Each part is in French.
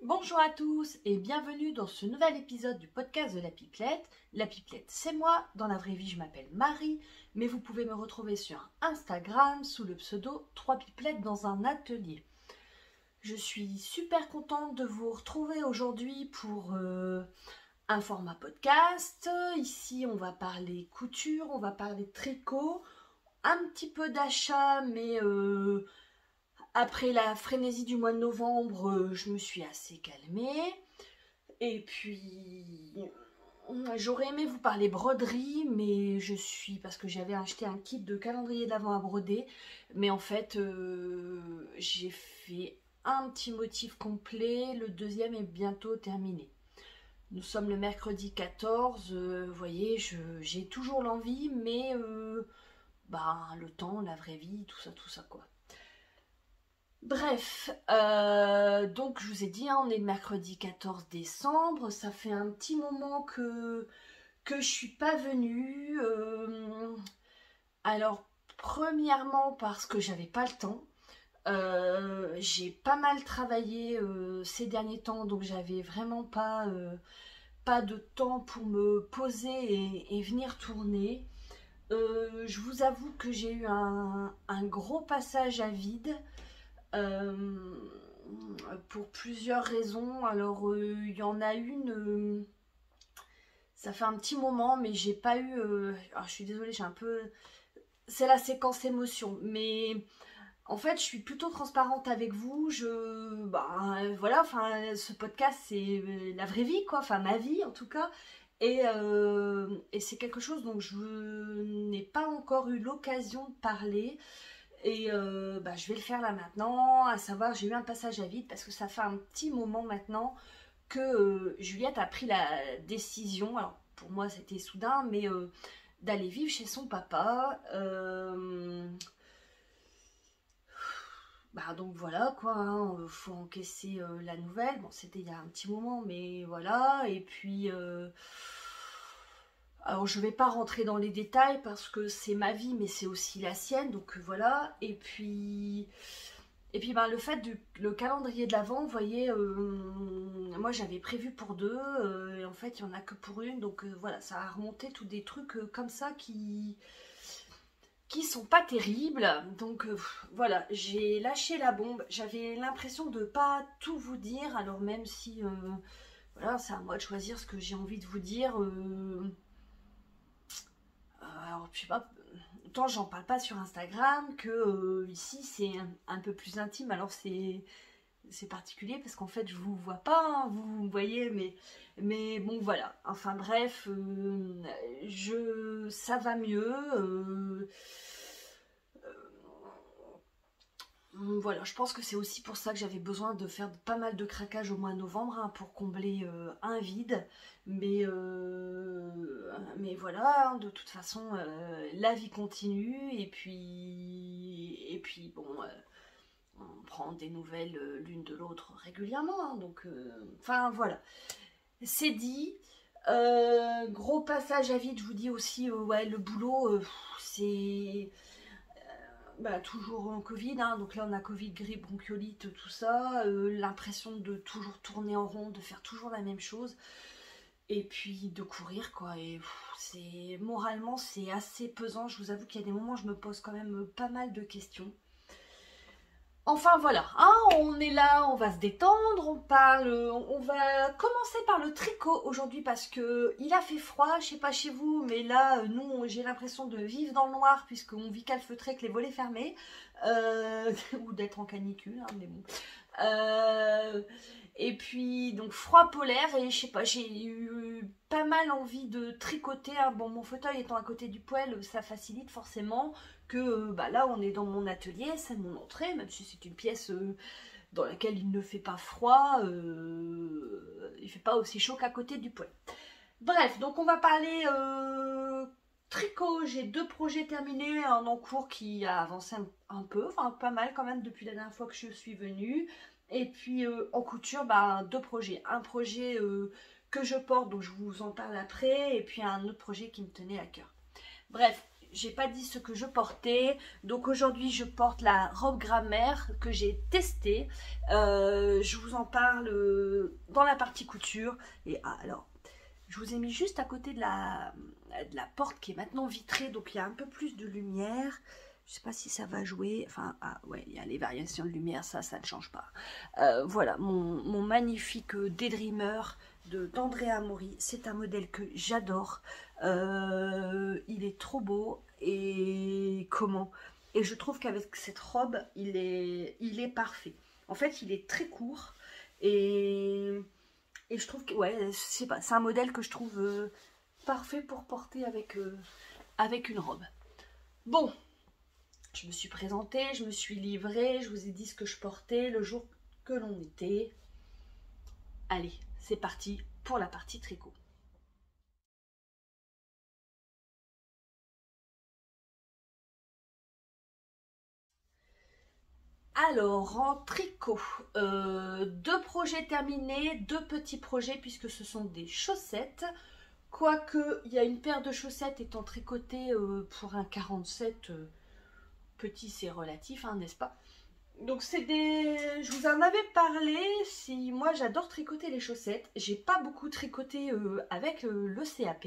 Bonjour à tous et bienvenue dans ce nouvel épisode du podcast de la Pipelette. La Pipelette, c'est moi. Dans la vraie vie, je m'appelle Marie, mais vous pouvez me retrouver sur Instagram sous le pseudo 3 Pipelettes dans un atelier. Je suis super contente de vous retrouver aujourd'hui pour un format podcast. Ici, on va parler couture, on va parler tricot, un petit peu d'achat, mais après la frénésie du mois de novembre, je me suis assez calmée. Et puis, j'aurais aimé vous parler broderie, mais parce que j'avais acheté un kit de calendrier de l'Avent à broder. Mais en fait, j'ai fait un petit motif complet. Le deuxième est bientôt terminé. Nous sommes le mercredi 14. Vous voyez, j'ai toujours l'envie, mais le temps, la vraie vie, tout ça quoi. Bref, donc je vous ai dit, on est le mercredi 14 décembre, ça fait un petit moment que je suis pas venue. Alors, premièrement parce que j'avais pas le temps. J'ai pas mal travaillé ces derniers temps, donc j'avais vraiment pas de temps pour me poser et venir tourner. Je vous avoue que j'ai eu un gros passage à vide. Pour plusieurs raisons. Alors il y en a une, ça fait un petit moment, mais j'ai pas eu alors je suis désolée, j'ai un peu, c'est la séquence émotion, mais en fait je suis plutôt transparente avec vous. Voilà, enfin ce podcast c'est la vraie vie quoi, enfin ma vie en tout cas, et c'est quelque chose dont je n'ai pas encore eu l'occasion de parler. Et je vais le faire là maintenant, à savoir j'ai eu un passage à vide parce que ça fait un petit moment maintenant que Juliette a pris la décision, alors pour moi c'était soudain, mais d'aller vivre chez son papa. Donc voilà quoi, hein, faut encaisser la nouvelle. Bon, c'était il y a un petit moment, mais voilà. Et puis alors je vais pas rentrer dans les détails parce que c'est ma vie, mais c'est aussi la sienne, donc voilà. Et puis le fait le calendrier de l'Avent, vous voyez, moi j'avais prévu pour deux, et en fait il y en a que pour une, donc voilà, ça a remonté tous des trucs comme ça qui sont pas terribles. Donc voilà, j'ai lâché la bombe. J'avais l'impression de pas tout vous dire, alors même si voilà, c'est à moi de choisir ce que j'ai envie de vous dire. Alors, je sais pas, autant j'en parle pas sur Instagram que ici c'est un peu plus intime. Alors c'est particulier parce qu'en fait je vous vois pas, hein, vous voyez, mais bon voilà. Enfin bref, ça va mieux. Voilà, je pense que c'est aussi pour ça que j'avais besoin de faire pas mal de craquage au mois de novembre, hein, pour combler un vide. Mais voilà, hein, de toute façon, la vie continue. Et puis bon, on prend des nouvelles l'une de l'autre régulièrement. Hein, donc, enfin voilà, c'est dit. Gros passage à vide, je vous dis aussi, ouais, le boulot, c'est toujours en Covid, hein, donc là on a Covid, grippe, bronchiolite, tout ça, l'impression de toujours tourner en rond, de faire toujours la même chose, et puis de courir quoi, et moralement c'est assez pesant. Je vous avoue qu'il y a des moments où je me pose quand même pas mal de questions. Enfin voilà, hein, on est là, on va se détendre, on va commencer par le tricot aujourd'hui parce que il a fait froid, je sais pas chez vous, mais là, nous, j'ai l'impression de vivre dans le noir puisqu'on vit calfeutré avec les volets fermés, ou d'être en canicule, hein, mais bon. Et puis donc froid polaire, et je sais pas, j'ai eu pas mal envie de tricoter, hein. Bon, mon fauteuil étant à côté du poêle, ça facilite forcément que là on est dans mon atelier, c'est mon entrée, même si c'est une pièce dans laquelle il ne fait pas froid, il fait pas aussi chaud qu'à côté du poêle. Bref, donc on va parler tricot. J'ai 2 projets terminés, un en cours qui a avancé un peu, enfin pas mal quand même depuis la dernière fois que je suis venue. Et puis en couture, 2 projets. Un projet que je porte, donc je vous en parle après, et puis un autre projet qui me tenait à cœur. Bref, j'ai pas dit ce que je portais. Donc aujourd'hui je porte la robe grammaire que j'ai testée. Je vous en parle dans la partie couture. Et alors, je vous ai mis juste à côté de la porte qui est maintenant vitrée, donc il y a un peu plus de lumière. Je sais pas si ça va jouer. Enfin, ouais, il y a les variations de lumière, ça ne change pas. Voilà, mon magnifique Daydreamer d'Andrea Mori. C'est un modèle que j'adore. Il est trop beau. Et comment? Et je trouve qu'avec cette robe, il est parfait. En fait, il est très court. Et je trouve que, ouais, je sais pas, c'est un modèle que je trouve parfait pour porter avec une robe. Bon. Je me suis présentée, je me suis livrée, je vous ai dit ce que je portais le jour que l'on était. Allez, c'est parti pour la partie tricot. Alors, en tricot, 2 projets terminés, 2 petits projets puisque ce sont des chaussettes. Quoique, il y a une paire de chaussettes étant tricotée pour un 47 petit, c'est relatif, hein, n'est-ce pas? Donc c'est des... Je vous en avais parlé, si moi j'adore tricoter les chaussettes. J'ai pas beaucoup tricoté avec le CAP.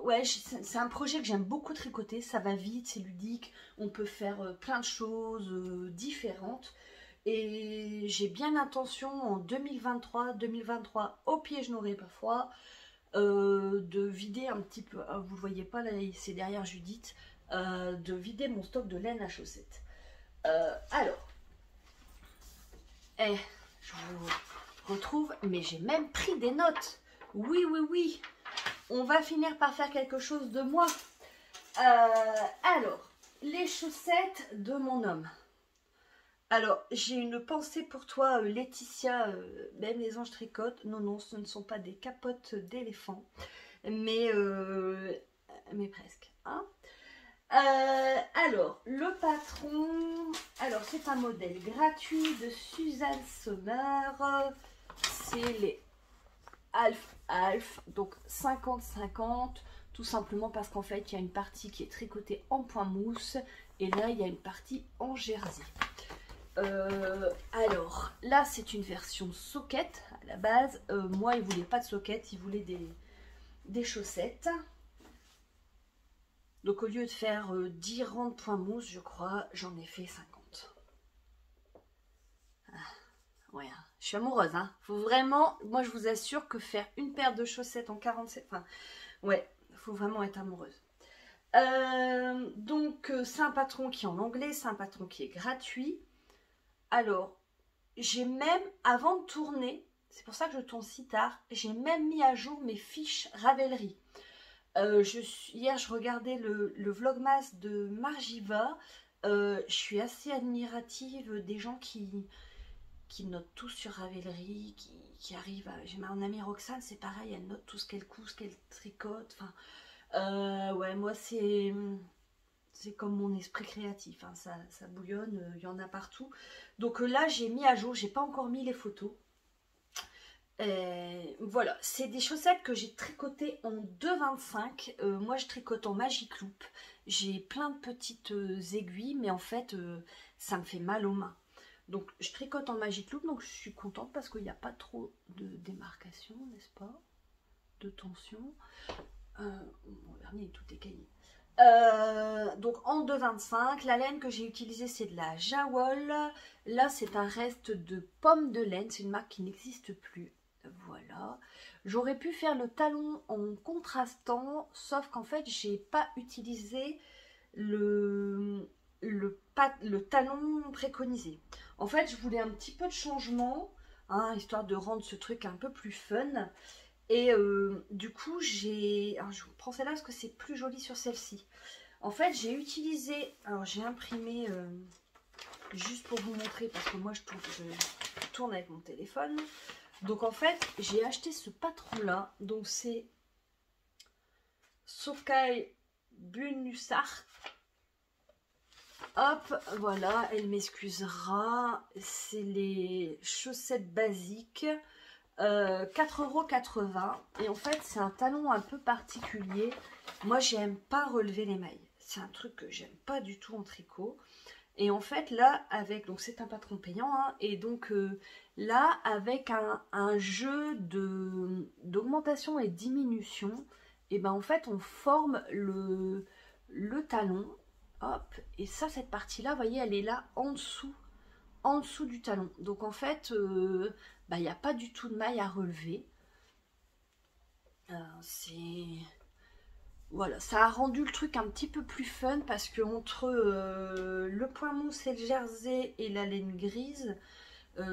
Ouais, c'est un projet que j'aime beaucoup tricoter. Ça va vite, c'est ludique. On peut faire plein de choses différentes. Et j'ai bien l'intention en 2023 au pied-genouillé parfois, de vider un petit peu, vous le voyez pas là, c'est derrière Judith, de vider mon stock de laine à chaussettes. Alors, je vous retrouve, mais j'ai même pris des notes. Oui, oui, oui, on va finir par faire quelque chose de moi. Alors, les chaussettes de mon homme. Alors, j'ai une pensée pour toi, Laetitia, même les anges tricotent. Non, non, ce ne sont pas des capotes d'éléphant, mais presque. Hein. Alors, le patron, alors c'est un modèle gratuit de Suzanne Sommer. C'est les Alf, donc 50-50, tout simplement parce qu'en fait, il y a une partie qui est tricotée en point mousse, et là, il y a une partie en jersey. Alors là c'est une version socket à la base. Moi il voulait pas de socket, il voulait des chaussettes. Donc au lieu de faire 10 rangs de point mousse, je crois, j'en ai fait 50. Ouais, je suis amoureuse, hein. Faut vraiment, moi je vous assure que faire une paire de chaussettes en 47, enfin ouais, faut vraiment être amoureuse. Donc c'est un patron qui est en anglais, c'est un patron qui est gratuit. Alors, j'ai même, avant de tourner, c'est pour ça que je tourne si tard, j'ai même mis à jour mes fiches Ravelry. Hier, je regardais le vlogmas de Margiva. Je suis assez admirative des gens qui notent tout sur Ravelry, qui arrivent à... J'ai mon amie Roxane, c'est pareil, elle note tout ce qu'elle coud, ce qu'elle tricote. Enfin, ouais, moi, c'est comme mon esprit créatif, hein, ça bouillonne, il y en a partout. Donc là, j'ai mis à jour, j'ai pas encore mis les photos. Voilà, c'est des chaussettes que j'ai tricotées en 2,25. Moi, je tricote en Magic Loop. J'ai plein de petites aiguilles, mais en fait, ça me fait mal aux mains. Donc, je tricote en Magic Loop, donc je suis contente parce qu'il n'y a pas trop de démarcation, n'est-ce pas? De tension. Mon vernis est tout écaillé. Donc en 2,25, la laine que j'ai utilisée c'est de la Jawol. Là c'est un reste de pomme de laine, c'est une marque qui n'existe plus. Voilà, j'aurais pu faire le talon en contrastant, sauf qu'en fait j'ai pas utilisé le talon préconisé. En fait je voulais un petit peu de changement, hein, histoire de rendre ce truc un peu plus fun. Et du coup, je vous prends celle-là parce que c'est plus joli sur celle-ci. En fait, j'ai utilisé... Alors, j'ai imprimé juste pour vous montrer parce que moi, je tourne avec mon téléphone. Donc, en fait, j'ai acheté ce patron-là. Donc, c'est Sokai Bunusar. Hop, voilà, elle m'excusera. C'est les chaussettes basiques. 4,80 €. Et en fait, c'est un talon un peu particulier. Moi, j'aime pas relever les mailles. C'est un truc que j'aime pas du tout en tricot. Et en fait, là, avec... Donc, c'est un patron payant. Hein, et donc, là, avec un jeu d'augmentation et diminution, et ben en fait, on forme le talon. Hop. Et ça, cette partie-là, vous voyez, elle est là en dessous du talon. Donc, en fait, il n'y a pas du tout de maille à relever. C'est... Voilà, ça a rendu le truc un petit peu plus fun parce que entre le point mousse et le jersey et la laine grise,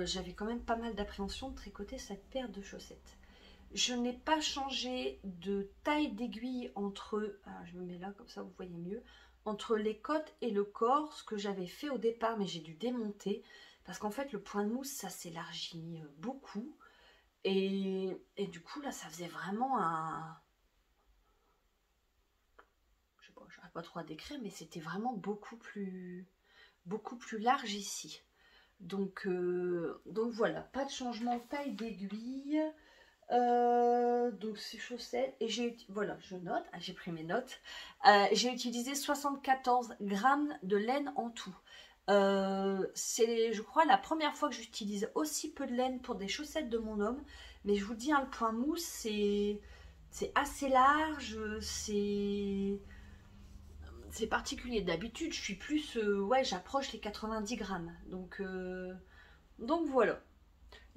j'avais quand même pas mal d'appréhension de tricoter cette paire de chaussettes. Je n'ai pas changé de taille d'aiguille entre, alors je me mets là comme ça vous voyez mieux, entre les côtes et le corps, ce que j'avais fait au départ mais j'ai dû démonter parce qu'en fait le point de mousse ça s'élargit beaucoup et du coup là ça faisait vraiment un... Je n'arrive pas trop à décrire, mais c'était vraiment beaucoup plus large ici. Donc voilà, pas de changement de taille d'aiguille. Donc ces chaussettes, et voilà, je note, j'ai pris mes notes. J'ai utilisé 74 grammes de laine en tout. C'est, je crois, la première fois que j'utilise aussi peu de laine pour des chaussettes de mon homme. Mais je vous dis, hein, le point mousse, c'est assez large, c'est particulier. D'habitude, je suis plus... ouais, j'approche les 90 grammes. Donc voilà.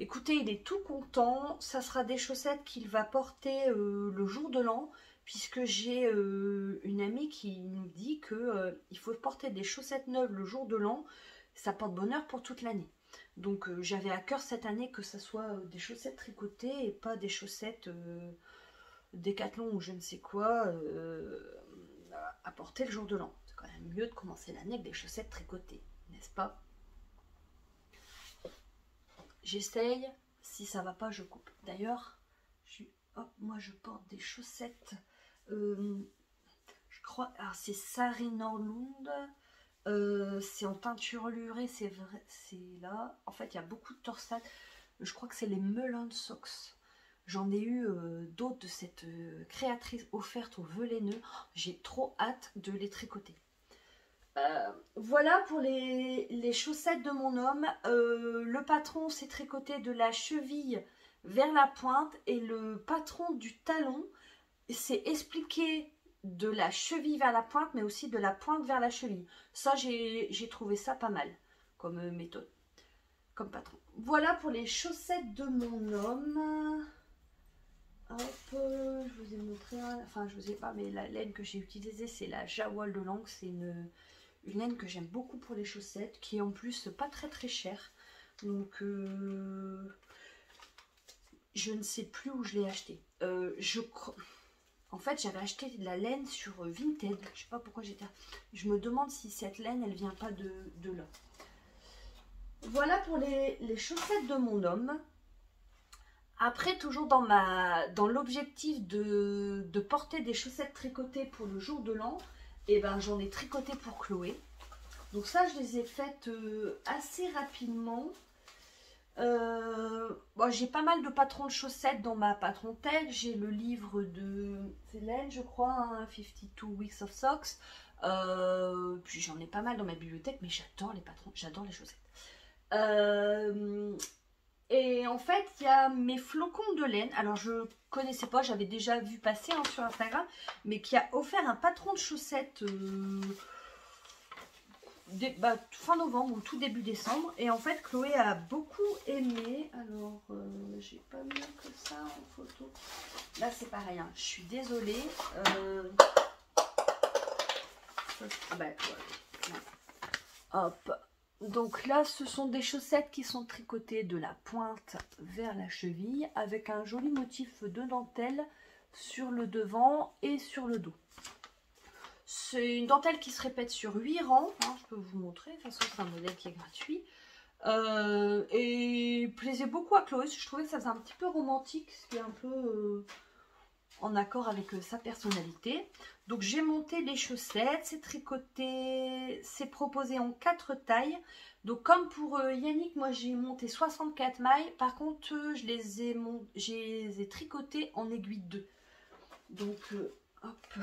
Écoutez, il est tout content. Ça sera des chaussettes qu'il va porter le jour de l'an. Puisque j'ai une amie qui nous dit que il faut porter des chaussettes neuves le jour de l'an. Ça porte bonheur pour toute l'année. Donc j'avais à cœur cette année que ça soit des chaussettes tricotées et pas des chaussettes Décathlon ou je ne sais quoi à porter le jour de l'an. C'est quand même mieux de commencer l'année avec des chaussettes tricotées, n'est-ce pas? J'essaye, si ça va pas, je coupe. D'ailleurs, moi je porte des chaussettes, je crois, alors c'est Sari Norlund, c'est en teinture lurée, c'est vrai, c'est là. En fait, il y a beaucoup de torsades. Je crois que c'est les Melon Socks. J'en ai eu d'autres de cette créatrice offerte au velaineux. J'ai trop hâte de les tricoter. Voilà pour les chaussettes de mon homme. Le patron s'est tricoté de la cheville vers la pointe et le patron du talon s'est expliqué de la cheville vers la pointe mais aussi de la pointe vers la cheville. Ça j'ai trouvé ça pas mal comme méthode, comme patron. Voilà pour les chaussettes de mon homme. Hop, je vous ai montré, enfin je vous ai pas, mais la laine que j'ai utilisée c'est la Jawol de Lang, c'est une laine que j'aime beaucoup pour les chaussettes, qui est en plus pas très chère. Donc je ne sais plus où je l'ai acheté. En fait j'avais acheté de la laine sur Vinted, je sais pas pourquoi je me demande si cette laine elle vient pas de là. Voilà pour les chaussettes de mon homme. Après, toujours dans l'objectif de porter des chaussettes tricotées pour le jour de l'an, et ben j'en ai tricoté pour Chloé. Donc ça, je les ai faites assez rapidement. Bon, j'ai pas mal de patrons de chaussettes dans ma patron tag. J'ai le livre de Hélène, je crois, hein, 52 Weeks of Socks. Puis j'en ai pas mal dans ma bibliothèque, mais j'adore les patrons, j'adore les chaussettes. Et en fait, il y a mes flocons de laine. Alors, je connaissais pas, j'avais déjà vu passer hein, sur Instagram, mais qui a offert un patron de chaussettes fin novembre ou tout début décembre. Et en fait, Chloé a beaucoup aimé. Alors, j'ai pas mieux que ça en photo. Là, c'est pareil, hein. Je suis désolée. Voilà. Hop. Donc là, ce sont des chaussettes qui sont tricotées de la pointe vers la cheville avec un joli motif de dentelle sur le devant et sur le dos. C'est une dentelle qui se répète sur 8 rangs, hein, je peux vous montrer, de toute façon c'est un modèle qui est gratuit. Et plaisait beaucoup à Chloé, je trouvais que ça faisait un petit peu romantique, ce qui est un peu en accord avec sa personnalité. Donc j'ai monté les chaussettes, c'est tricoté, c'est proposé en 4 tailles. Donc comme pour Yannick, moi j'ai monté 64 mailles. Par contre, je les ai tricotées en aiguille 2. Donc hop,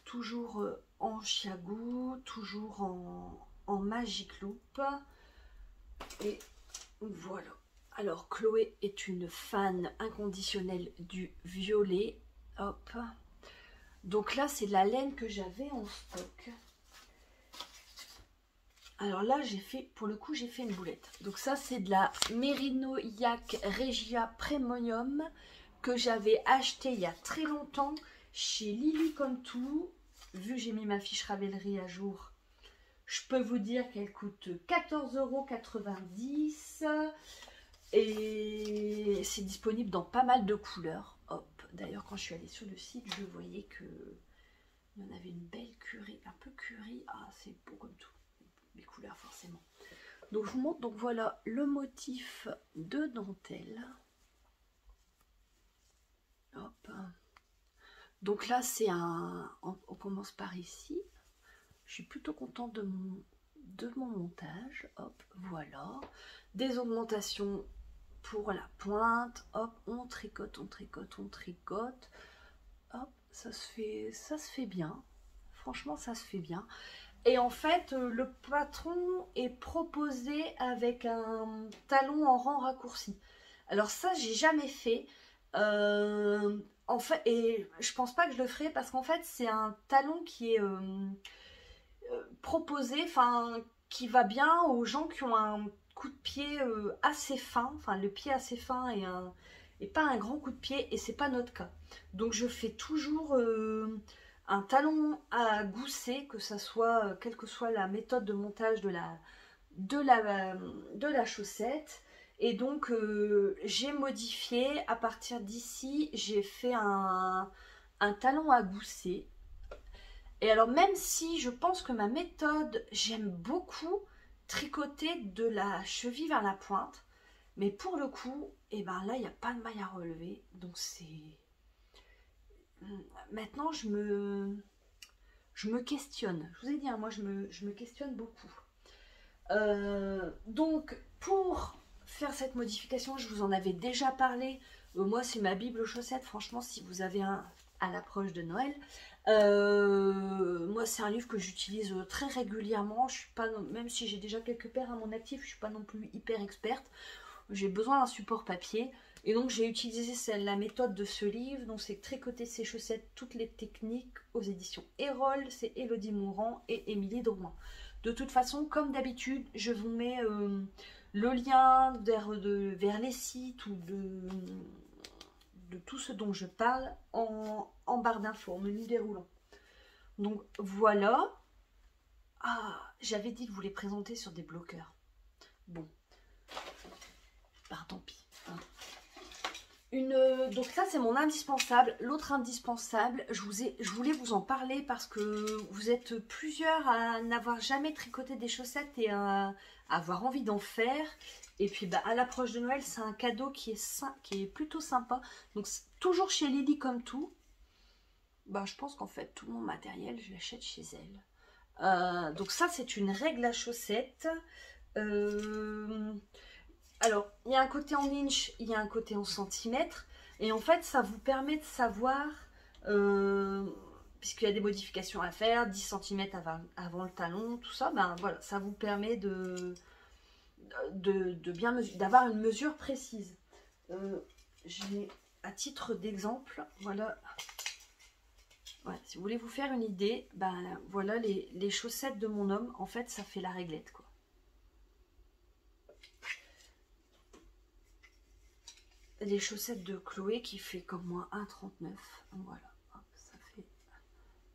toujours en chiagou, toujours en magic loop. Et voilà. Alors Chloé est une fan inconditionnelle du violet. Hop. Donc là c'est de la laine que j'avais en stock. Alors là j'ai fait, pour le coup j'ai fait une boulette. Donc ça c'est de la Merino Yak Regia Premium que j'avais acheté il y a très longtemps chez Lily Comme Tout. Vu que j'ai mis ma fiche Ravelry à jour, je peux vous dire qu'elle coûte 14,90 € et c'est disponible dans pas mal de couleurs. Hop, d'ailleurs quand je suis allée sur le site, je voyais que il y en avait une belle curry, un peu curry. Ah, c'est beau comme tout, les couleurs forcément. Donc je vous montre, donc voilà le motif de dentelle. Hop. Donc là c'est on commence par ici. Je suis plutôt contente de mon montage. Hop, voilà. Des augmentations pour la pointe. Hop, on tricote, on tricote, on tricote. Hop, ça se fait bien. Franchement, ça se fait bien. Et en fait, le patron est proposé avec un talon en rang raccourci. Alors ça, j'ai jamais fait. En fait, et je pense pas que je le ferai parce qu'en fait, c'est un talon qui est proposé, enfin, qui va bien aux gens qui ont un coup de pied assez fin, enfin le pied assez fin et pas un grand coup de pied, et c'est pas notre cas. Donc je fais toujours un talon à gousset, que ça soit quelle que soit la méthode de montage de la chaussette. Et donc j'ai modifié à partir d'ici, j'ai fait un talon à gousset. Et alors même si je pense que ma méthode, j'aime beaucoup tricoter de la cheville vers la pointe, mais pour le coup, et ben là il n'y a pas de maille à relever, donc c'est... Maintenant je me questionne, je vous ai dit, hein, moi je me questionne beaucoup. Donc pour faire cette modification, je vous en avais déjà parlé, moi c'est ma bible aux chaussettes, franchement si vous avez un à l'approche de Noël, moi c'est un livre que j'utilise très régulièrement. Je suis pas, même si j'ai déjà quelques paires à mon actif, je suis pas non plus hyper experte. J'ai besoin d'un support papier et donc j'ai utilisé la méthode de ce livre. Donc c'est tricoter ses chaussettes, toutes les techniques, aux éditions Erol. C'est Elodie Mourant et Émilie Drouin. De toute façon, comme d'habitude, je vous mets le lien vers les sites ou de tout ce dont je parle en barre d'infos, en menu déroulant. Donc voilà. Ah, j'avais dit de vous les présenter sur des bloqueurs. Bon, bah tant pis. Donc ça c'est mon indispensable. L'autre indispensable, je voulais vous en parler parce que vous êtes plusieurs à n'avoir jamais tricoté des chaussettes et à avoir envie d'en faire. Et puis bah, à l'approche de Noël, c'est un cadeau qui est plutôt sympa. Donc toujours chez Lily Comme Tout. Bah, je pense qu'en fait tout mon matériel, je l'achète chez elle. Donc ça c'est une règle à chaussettes. Alors, il y a un côté en inch, il y a un côté en centimètres. Et en fait, ça vous permet de savoir, puisqu'il y a des modifications à faire, 10 cm avant le talon, tout ça, ben voilà, ça vous permet d'avoir une mesure précise. J'ai, à titre d'exemple, voilà. Ouais, si vous voulez vous faire une idée, ben voilà les chaussettes de mon homme, en fait, ça fait la réglette, quoi. Les chaussettes de Chloé qui fait comme moi 1,39. Voilà, hop, ça fait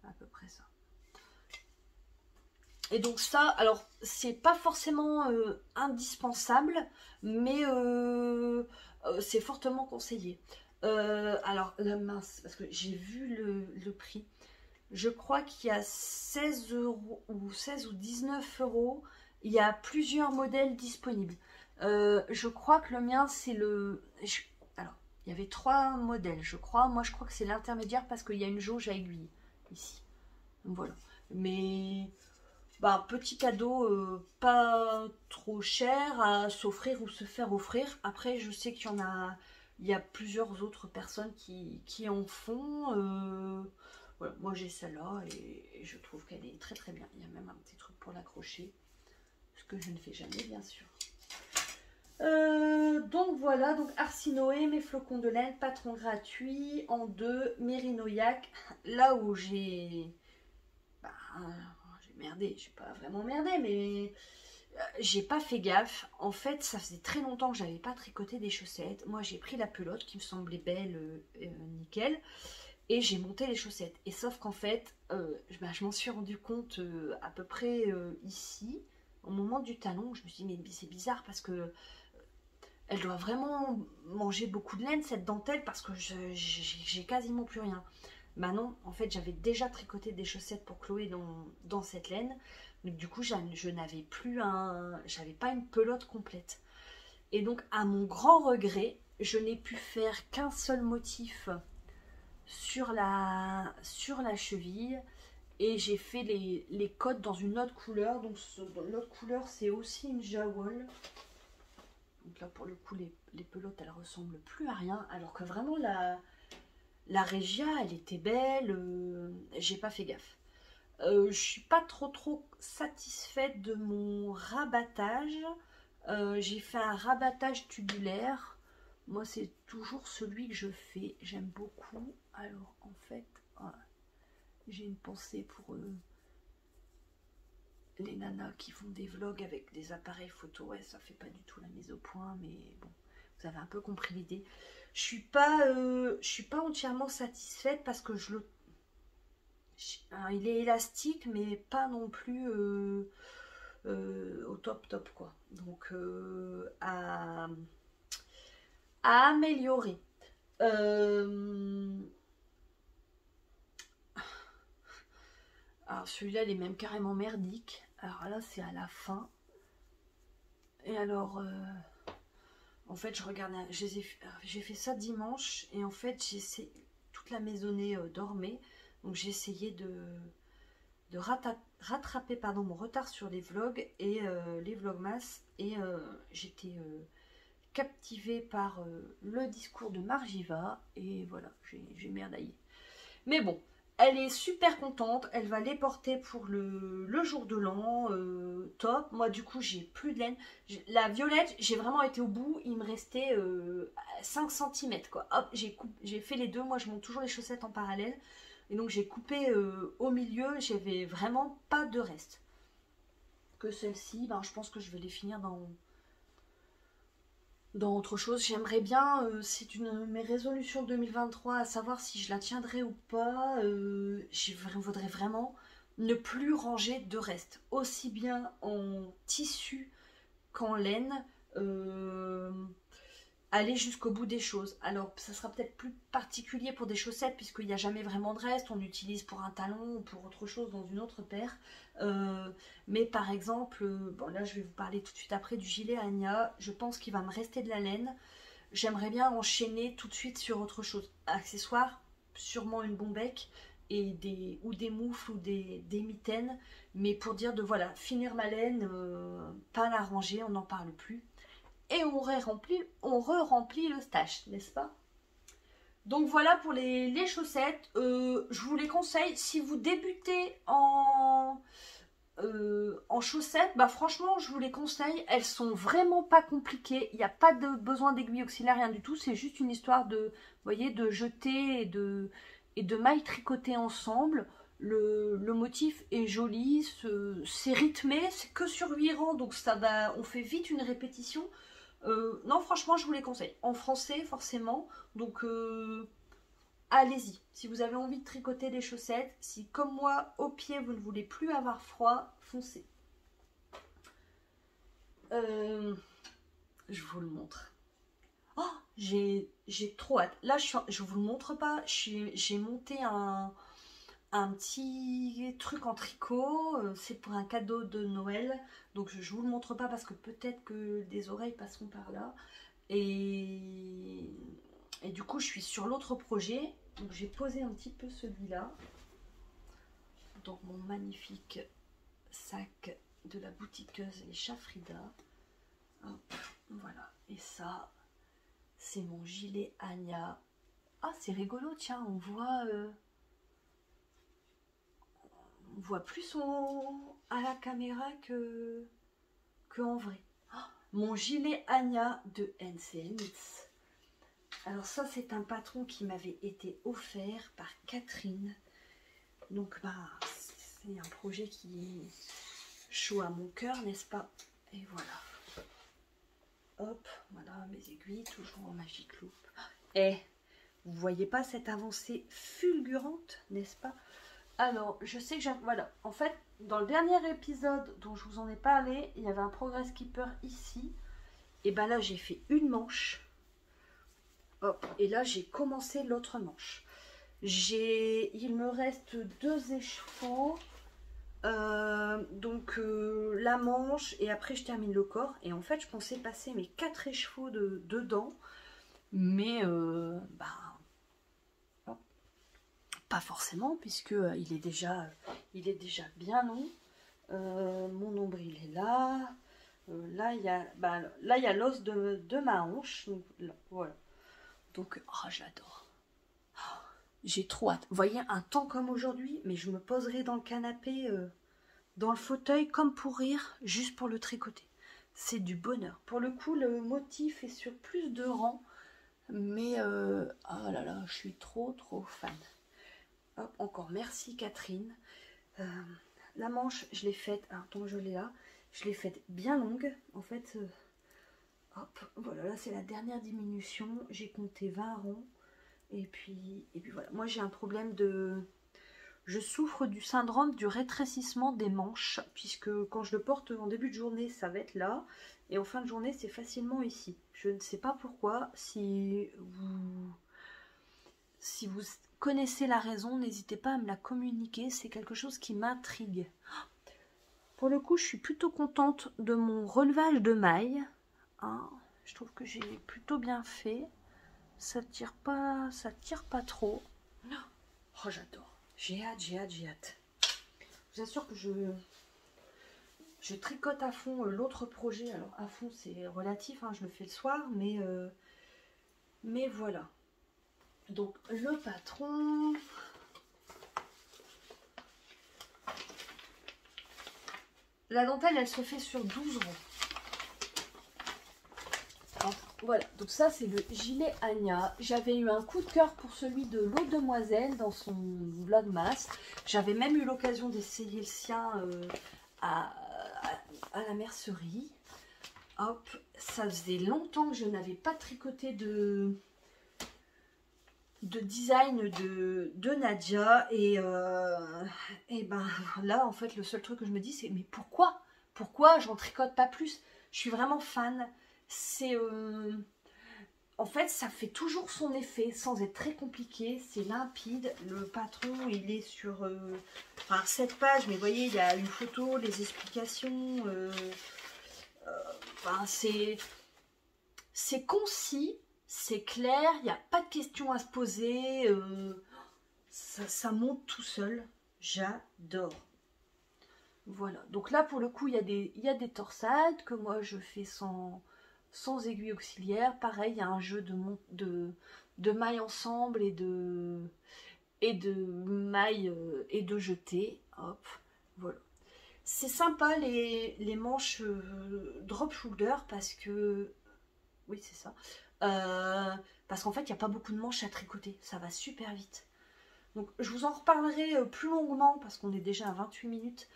à peu près ça. Et donc ça, alors c'est pas forcément indispensable, mais c'est fortement conseillé. Alors la mince, parce que j'ai vu le prix. Je crois qu'il y a 16 € ou 16 ou 19 €. Il y a plusieurs modèles disponibles. Je crois que le mien c'est le... Alors, Il y avait 3 modèles, je crois. Moi, je crois que c'est l'intermédiaire parce qu'il y a une jauge à aiguille ici. Donc, voilà. Mais bah, petit cadeau pas trop cher à s'offrir ou se faire offrir. Après, je sais qu'il y en a, il y a plusieurs autres personnes qui en font. Voilà, moi j'ai celle-là et je trouve qu'elle est très très bien. Il y a même un petit truc pour l'accrocher, ce que je ne fais jamais bien sûr. Donc voilà, donc Arsinoé, mes flocons de laine, patron gratuit, en 2, Mérinoïac. Là où j'ai... Bah, j'ai merdé, j'ai pas vraiment merdé, mais j'ai pas fait gaffe. En fait, ça faisait très longtemps que j'avais pas tricoté des chaussettes. Moi, j'ai pris la pelote qui me semblait belle, nickel, et j'ai monté les chaussettes. Et sauf qu'en fait, je m'en suis rendu compte à peu près ici, au moment du talon. Je me suis dit, mais c'est bizarre parce que elle doit vraiment manger beaucoup de laine, cette dentelle, parce que j'ai quasiment plus rien. Bah non, en fait, j'avais déjà tricoté des chaussettes pour Chloé dans cette laine. Donc du coup, je n'avais plus j'avais pas une pelote complète. Et donc, à mon grand regret, je n'ai pu faire qu'un seul motif sur la cheville. Et j'ai fait les côtes dans une autre couleur. Donc l'autre couleur, c'est aussi une jawol. Donc là, pour le coup, les pelotes, elles ressemblent plus à rien. Alors que vraiment, la Regia, elle était belle. J'ai pas fait gaffe. Je suis pas trop satisfaite de mon rabattage. J'ai fait un rabattage tubulaire. Moi, c'est toujours celui que je fais. J'aime beaucoup. Alors, en fait, voilà, j'ai une pensée pour les nanas qui font des vlogs avec des appareils photo. Ouais, ça fait pas du tout la mise au point, mais bon, vous avez un peu compris l'idée. Je suis pas entièrement satisfaite parce que il est élastique, mais pas non plus au top quoi. Donc à améliorer. Alors celui-là, il est même carrément merdique. Alors là, c'est à la fin. Et alors, en fait, je regarde, j'ai fait ça dimanche et en fait, toute la maisonnée dormait. Donc j'ai essayé de rattraper pardon, mon retard sur les vlogs et les vlogmas. Et j'étais captivée par le discours de Margiva. Et voilà, j'ai merdaillé. Mais bon, elle est super contente. Elle va les porter pour le jour de l'an. Top. Moi, du coup, j'ai plus de laine. La violette, j'ai vraiment été au bout. Il me restait 5 cm, quoi. Hop, j'ai fait les deux. Moi, je monte toujours les chaussettes en parallèle. Et donc, j'ai coupé au milieu. J'avais vraiment pas de reste. Que celle-ci, ben, je pense que je vais les finir dans autre chose. J'aimerais bien, c'est une de mes résolutions 2023, à savoir si je la tiendrai ou pas. Je voudrais vraiment ne plus ranger de reste, aussi bien en tissu qu'en laine. Aller jusqu'au bout des choses. Alors, ça sera peut-être plus particulier pour des chaussettes, puisqu'il n'y a jamais vraiment de reste. On utilise pour un talon ou pour autre chose dans une autre paire. Mais par exemple, bon là je vais vous parler tout de suite après du gilet Anya. Je pense qu'il va me rester de la laine. J'aimerais bien enchaîner tout de suite sur autre chose. Accessoires, sûrement une bombec et ou des moufles ou des mitaines. Mais pour dire de voilà, finir ma laine, pas la ranger, on n'en parle plus. Et on re-remplit le stash, n'est-ce pas? Donc voilà pour les chaussettes. Je vous les conseille. Si vous débutez en chaussettes, bah franchement, je vous les conseille. Elles sont vraiment pas compliquées. Il n'y a pas de besoin d'aiguille auxiliaire, rien du tout. C'est juste une histoire de, vous voyez, de jeter et de mailles tricotées ensemble. Le motif est joli, c'est rythmé, c'est que sur 8 rangs, donc ça va, on fait vite une répétition. Non, franchement, je vous les conseille. En français, forcément. Donc, allez-y. Si vous avez envie de tricoter des chaussettes, si comme moi, au pied, vous ne voulez plus avoir froid, foncez. Je vous le montre. Oh, j'ai trop hâte. Là, je vous le montre pas. J'ai monté un petit truc en tricot. C'est pour un cadeau de Noël. Donc, je vous le montre pas parce que peut-être que des oreilles passeront par là. Et Et du coup, je suis sur l'autre projet. Donc, j'ai posé un petit peu celui-là dans mon magnifique sac de la boutiqueuse Les Chafrida. Hop, voilà. Et ça, c'est mon gilet Anya. Ah, c'est rigolo, tiens, on voit plus à la caméra que en vrai. Ah, mon gilet Anya de NCNX. Alors ça, c'est un patron qui m'avait été offert par Catherine. Donc, bah, c'est un projet qui est chaud à mon cœur, n'est-ce pas? Et voilà. Hop, voilà mes aiguilles, toujours en Magic Loop. Et vous voyez pas cette avancée fulgurante, n'est-ce pas? Alors, je sais que j'ai... Voilà, en fait, dans le dernier épisode dont je vous en ai parlé, il y avait un Progress Keeper ici. Et ben là, j'ai fait une manche. Hop, et là, j'ai commencé l'autre manche. Il me reste 2 écheveaux. Donc, la manche, et après, je termine le corps. Et en fait, je pensais passer mes 4 écheveaux dedans. Mais, pas forcément, puisque il est déjà bien long. Mon nombril est là. Là, il y a l'os de ma hanche. Donc, là, voilà. Donc, oh, j'adore. Oh, j'ai trop hâte. Vous voyez, un temps comme aujourd'hui, mais je me poserai dans le canapé, dans le fauteuil, comme pour rire, juste pour le tricoter. C'est du bonheur. Pour le coup, le motif est sur plus de rangs. Mais, oh là là, je suis trop fan. Hop, encore merci Catherine. La manche, je l'ai faite, attends, je l'ai là, je l'ai faite bien longue. En fait, hop, voilà, là c'est la dernière diminution. J'ai compté 20 ronds. Et puis voilà. Moi j'ai un problème de... Je souffre du syndrome du rétrécissement des manches. Puisque quand je le porte en début de journée, ça va être là. Et en fin de journée, c'est facilement ici. Je ne sais pas pourquoi. Si vous connaissez la raison, n'hésitez pas à me la communiquer. C'est quelque chose qui m'intrigue. Pour le coup, je suis plutôt contente de mon relevage de mailles. Hein, je trouve que j'ai plutôt bien fait. Ça tire pas trop. Oh, j'adore. J'ai hâte. Je vous assure que je tricote à fond l'autre projet. Alors, à fond, c'est relatif. Hein, je le fais le soir, mais voilà. Donc, le patron... La dentelle, elle se fait sur 12 ronds. Donc, voilà, donc ça c'est le gilet Anya. J'avais eu un coup de cœur pour celui de l'autre demoiselle dans son vlogmas. J'avais même eu l'occasion d'essayer le sien à la mercerie. Hop, ça faisait longtemps que je n'avais pas tricoté de design de Nadia. Et ben là, en fait, le seul truc que je me dis, c'est mais pourquoi j'en tricote pas plus? Je suis vraiment fan. C'est en fait, ça fait toujours son effet sans être très compliqué. C'est limpide. Le patron, il est sur 7 pages, mais vous voyez, il y a une photo, les explications. C'est concis, c'est clair, il n'y a pas de questions à se poser. Ça monte tout seul. J'adore. Voilà. Donc là, pour le coup, il y a des torsades que moi, je fais sans aiguille auxiliaire. Pareil, il y a un jeu de mailles ensemble et de mailles et de jetés. Hop, voilà. C'est sympa les manches drop shoulder parce que... Oui, c'est ça. Parce qu'en fait, il n'y a pas beaucoup de manches à tricoter. Ça va super vite. Donc, je vous en reparlerai plus longuement parce qu'on est déjà à 28 minutes.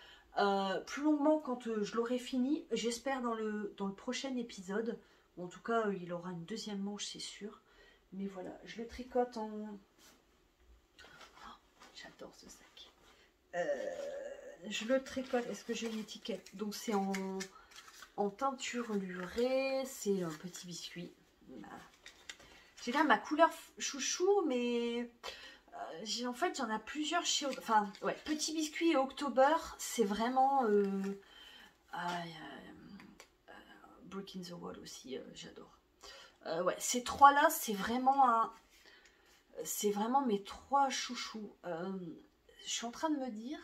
Plus longuement quand je l'aurai fini. J'espère dans le prochain épisode. En tout cas, il aura une deuxième manche, c'est sûr. Mais voilà, je le tricote en... Oh, j'adore ce sac. Je le tricote. Est-ce que j'ai une étiquette? Donc, c'est en teinture lurée. C'est un petit biscuit. Voilà. J'ai là ma couleur chouchou, mais... en fait, j'en ai plusieurs chez... Enfin, ouais, Petit Biscuit et October, c'est vraiment... Breaking the Wall aussi, j'adore. Ouais, ces trois-là, c'est vraiment mes trois chouchous. Je suis en train de me dire,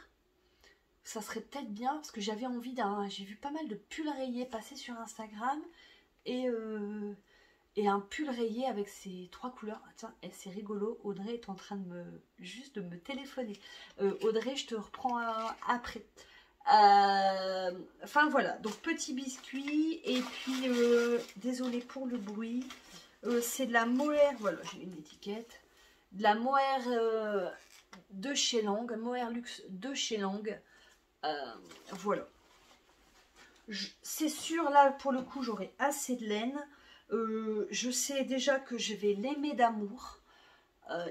ça serait peut-être bien, parce que j'avais envie j'ai vu pas mal de pulls rayés passer sur Instagram, et un pull rayé avec ces trois couleurs. Ah, tiens, c'est rigolo, Audrey est en train juste de me téléphoner. Audrey, je te reprends après. Enfin voilà, donc petit biscuit, et puis désolé pour le bruit, c'est de la mohair, voilà, j'ai une étiquette, de la mohair de chez Lang, mohair luxe de chez Lang. Voilà, c'est sûr, là pour le coup j'aurai assez de laine. Je sais déjà que je vais l'aimer d'amour.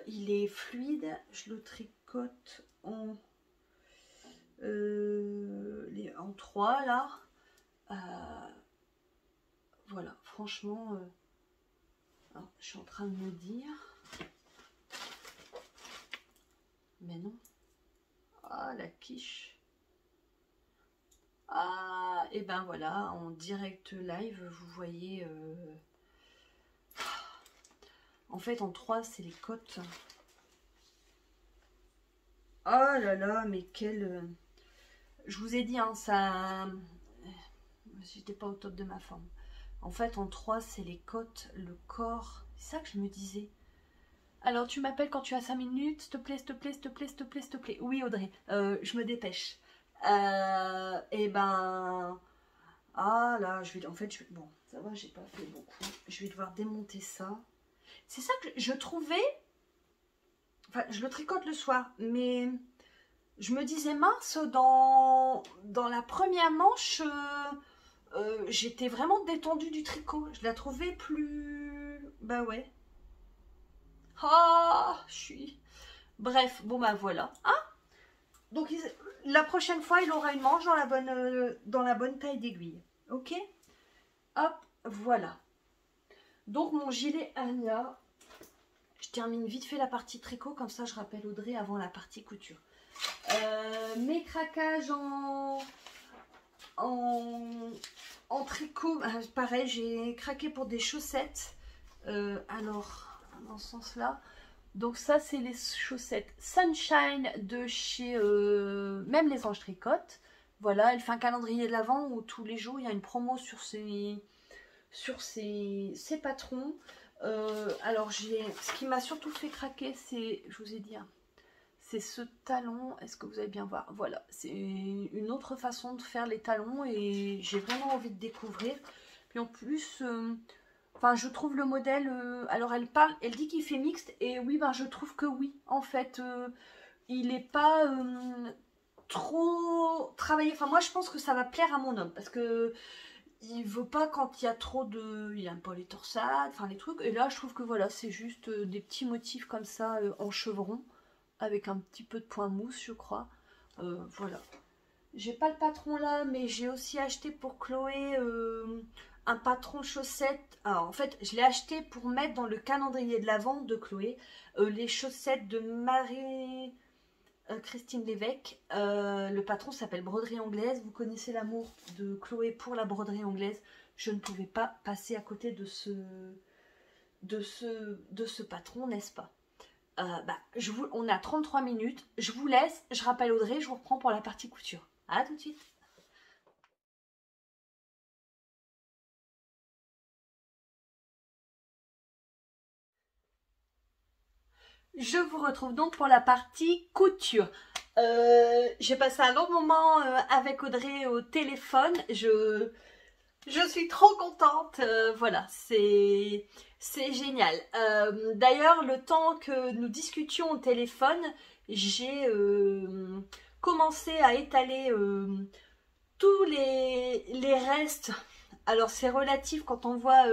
Il est fluide, je le tricote en 3 là. Voilà, franchement, je suis en train de me dire, mais non. Ah, la quiche. Ah, et ben voilà, en direct live, vous voyez. En fait, en 3, c'est les côtes. Oh là là, mais quel. Je vous ai dit, hein, ça. J'étais pas au top de ma forme. En fait, en 3, c'est les côtes, le corps. C'est ça que je me disais. Alors, tu m'appelles quand tu as 5 minutes, s'il te plaît, s'il te plaît, s'il te plaît, s'il te plaît, s'il te plaît. Oui, Audrey, je me dépêche. Et ben... Ah là, en fait, bon, ça va, j'ai pas fait beaucoup. Je vais devoir démonter ça. C'est ça que je trouvais... Enfin, je le tricote le soir, mais je me disais, mince, dans la première manche, j'étais vraiment détendue du tricot. Je la trouvais plus... Bah ouais. Ah, je suis... Bref, bon bah voilà. Hein, donc la prochaine fois, il aura une manche dans la bonne taille d'aiguille. Ok. Hop, voilà. Donc mon gilet Anya. Je termine vite fait la partie tricot, comme ça je rappelle Audrey avant la partie couture. Mes craquages en tricot, pareil, j'ai craqué pour des chaussettes. Alors, dans ce sens-là. Donc ça, c'est les chaussettes Sunshine de chez Même les Anges Tricotent. Voilà, elle fait un calendrier de l'Avent où tous les jours, il y a une promo sur ses patrons. Alors, ce qui m'a surtout fait craquer, c'est, je vous ai dit, hein, c'est ce talon. Est-ce que vous allez bien voir? Voilà, c'est une autre façon de faire les talons et j'ai vraiment envie de découvrir. Puis en plus... Enfin, je trouve le modèle... alors, elle dit qu'il fait mixte. Et oui, ben, je trouve que oui. En fait, il n'est pas trop travaillé. Enfin, moi, je pense que ça va plaire à mon homme. Parce que il veut pas quand il y a trop de... Il n'aime pas les torsades, enfin, les trucs. Et là, je trouve que voilà, c'est juste des petits motifs comme ça en chevron. Avec un petit peu de point mousse, je crois. Voilà. J'ai pas le patron là, mais j'ai aussi acheté pour Chloé... un patron chaussettes. Alors en fait, je l'ai acheté pour mettre dans le calendrier de l'Avent de Chloé. Les chaussettes de Marie Christine Lévesque. Le patron s'appelle Broderie Anglaise. Vous connaissez l'amour de Chloé pour la broderie anglaise. Je ne pouvais pas passer à côté de ce patron, n'est-ce pas? On a 33 minutes. Je vous laisse. Je rappelle Audrey. Je vous reprends pour la partie couture. À tout de suite. Je vous retrouve donc pour la partie couture. J'ai passé un long moment avec Audrey au téléphone. Je suis trop contente. Voilà, c'est génial. D'ailleurs, le temps que nous discutions au téléphone, j'ai commencé à étaler tous les restes. Alors, c'est relatif quand on voit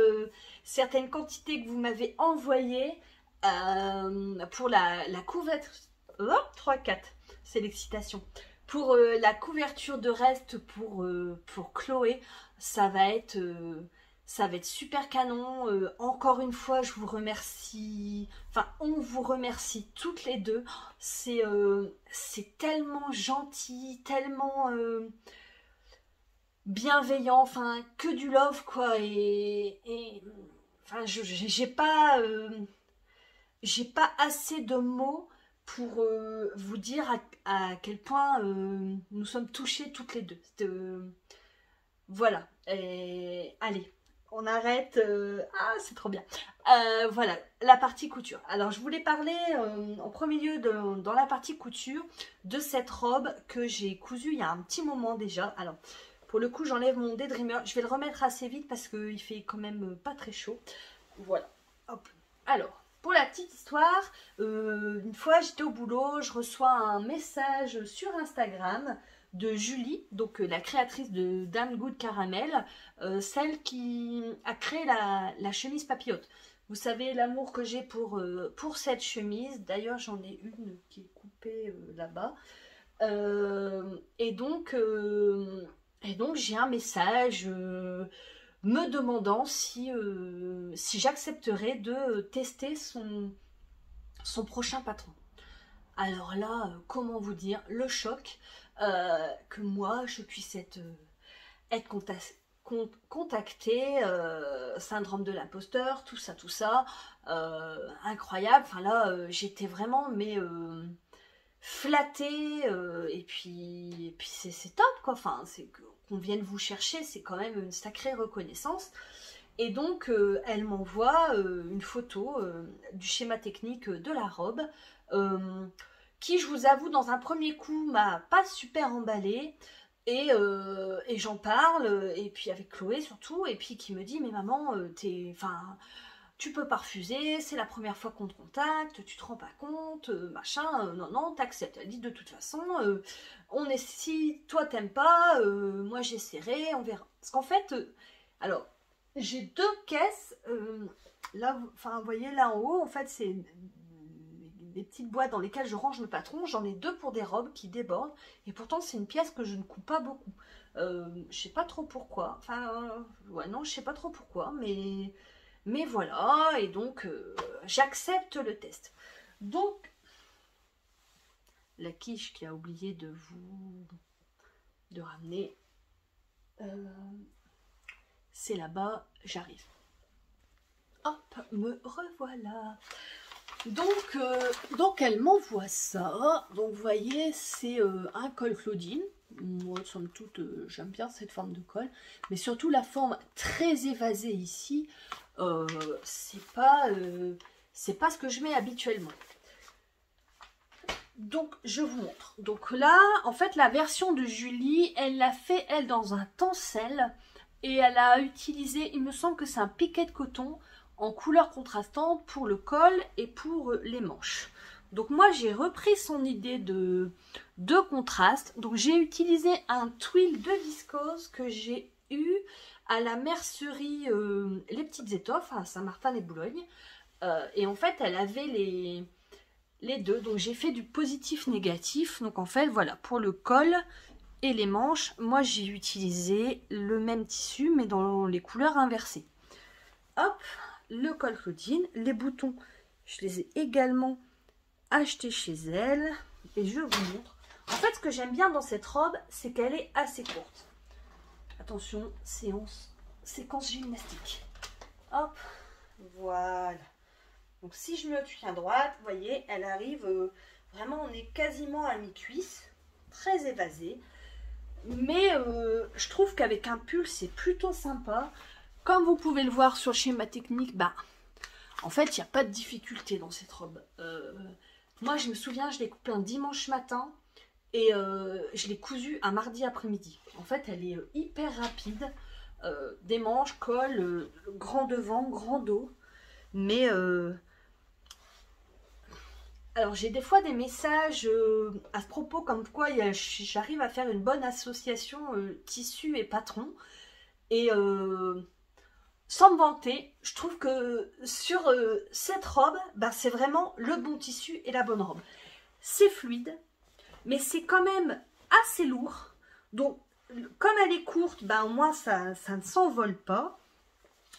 certaines quantités que vous m'avez envoyées. Pour la couverture, 3-4, c'est l'excitation. Pour la couverture de reste pour Chloé, ça va être super canon. Encore une fois, je vous remercie. Enfin, on vous remercie toutes les deux. C'est tellement gentil, tellement bienveillant. Enfin, que du love quoi. Et enfin, j'ai pas assez de mots pour vous dire à quel point nous sommes touchés toutes les deux. Voilà. Et, allez, on arrête. Ah, c'est trop bien. Voilà, la partie couture. Alors, je voulais parler en premier lieu dans la partie couture de cette robe que j'ai cousue il y a un petit moment déjà. Alors, pour le coup, j'enlève mon Daydreamer. Je vais le remettre assez vite parce qu'il fait quand même pas très chaud. Voilà. Hop. Alors, pour la petite histoire, une fois j'étais au boulot, je reçois un message sur Instagram de Julie, donc la créatrice de Damn Good Caramel, celle qui a créé la chemise papillote. Vous savez l'amour que j'ai pour cette chemise. D'ailleurs, j'en ai une qui est coupée là-bas. Et donc j'ai un message me demandant si j'accepterais de tester son prochain patron. Alors là, comment vous dire, le choc que moi je puisse être contactée, syndrome de l'imposteur, tout ça, incroyable. Enfin là, j'étais vraiment flattée, et puis c'est top quoi. Enfin, c'est qu'on vienne vous chercher, c'est quand même une sacrée reconnaissance. Et donc elle m'envoie une photo du schéma technique de la robe, qui, je vous avoue, dans un premier coup m'a pas super emballée. Et j'en parle, et puis avec Chloé surtout, et puis qui me dit mais maman, tu peux pas refuser, c'est la première fois qu'on te contacte, tu te rends pas compte, machin, non, t'acceptes. Elle dit de toute façon, si toi t'aimes pas, moi j'essaierai, on verra. Parce qu'en fait, alors, j'ai deux caisses, là, enfin, vous voyez là en haut, en fait, c'est des petites boîtes dans lesquelles je range mes patrons. J'en ai deux pour des robes qui débordent, et pourtant c'est une pièce que je ne coupe pas beaucoup. Je sais pas trop pourquoi, enfin, ouais, non, je sais pas trop pourquoi, mais voilà, et donc j'accepte le test. Donc, la quiche qui a oublié de ramener, c'est là-bas, j'arrive. Hop, me revoilà. Donc elle m'envoie ça. Donc vous voyez, c'est un col Claudine. Moi, somme toute, j'aime bien cette forme de col. Mais surtout la forme très évasée ici, c'est pas ce que je mets habituellement. Donc je vous montre. Donc là, en fait, la version de Julie, elle l'a fait, elle, dans un tencel. Et elle a utilisé, il me semble que c'est un piquet de coton en couleur contrastante pour le col et pour les manches. Donc moi j'ai repris son idée de contraste. Donc j'ai utilisé un twill de viscose que j'ai eu à la mercerie Les Petites Étoffes à Saint-Martin-les-Boulogne. Et en fait elle avait les deux. Donc j'ai fait du positif-négatif. Donc en fait voilà, pour le col et les manches, moi j'ai utilisé le même tissu mais dans les couleurs inversées. Hop, le col Claudine, les boutons, je les ai également achetés chez elle et je vous montre. En fait, ce que j'aime bien dans cette robe, c'est qu'elle est assez courte. Attention, séquence gymnastique. Hop, voilà. Donc si je me tiens droite, vous voyez, elle arrive vraiment, on est quasiment à mi-cuisse, très évasée. Mais je trouve qu'avec un pull, c'est plutôt sympa. Comme vous pouvez le voir sur le schéma technique, en fait, il n'y a pas de difficulté dans cette robe. Moi, je me souviens, je l'ai coupée un dimanche matin et je l'ai cousue un mardi après-midi. En fait, elle est hyper rapide. Des manches, col, grand devant, grand dos. Mais alors, j'ai des fois des messages à ce propos comme quoi j'arrive à faire une bonne association tissu et patron. Et sans me vanter, je trouve que sur cette robe, c'est vraiment le bon tissu et la bonne robe. C'est fluide, mais c'est quand même assez lourd. Donc, comme elle est courte, au moins ça ne s'envole pas.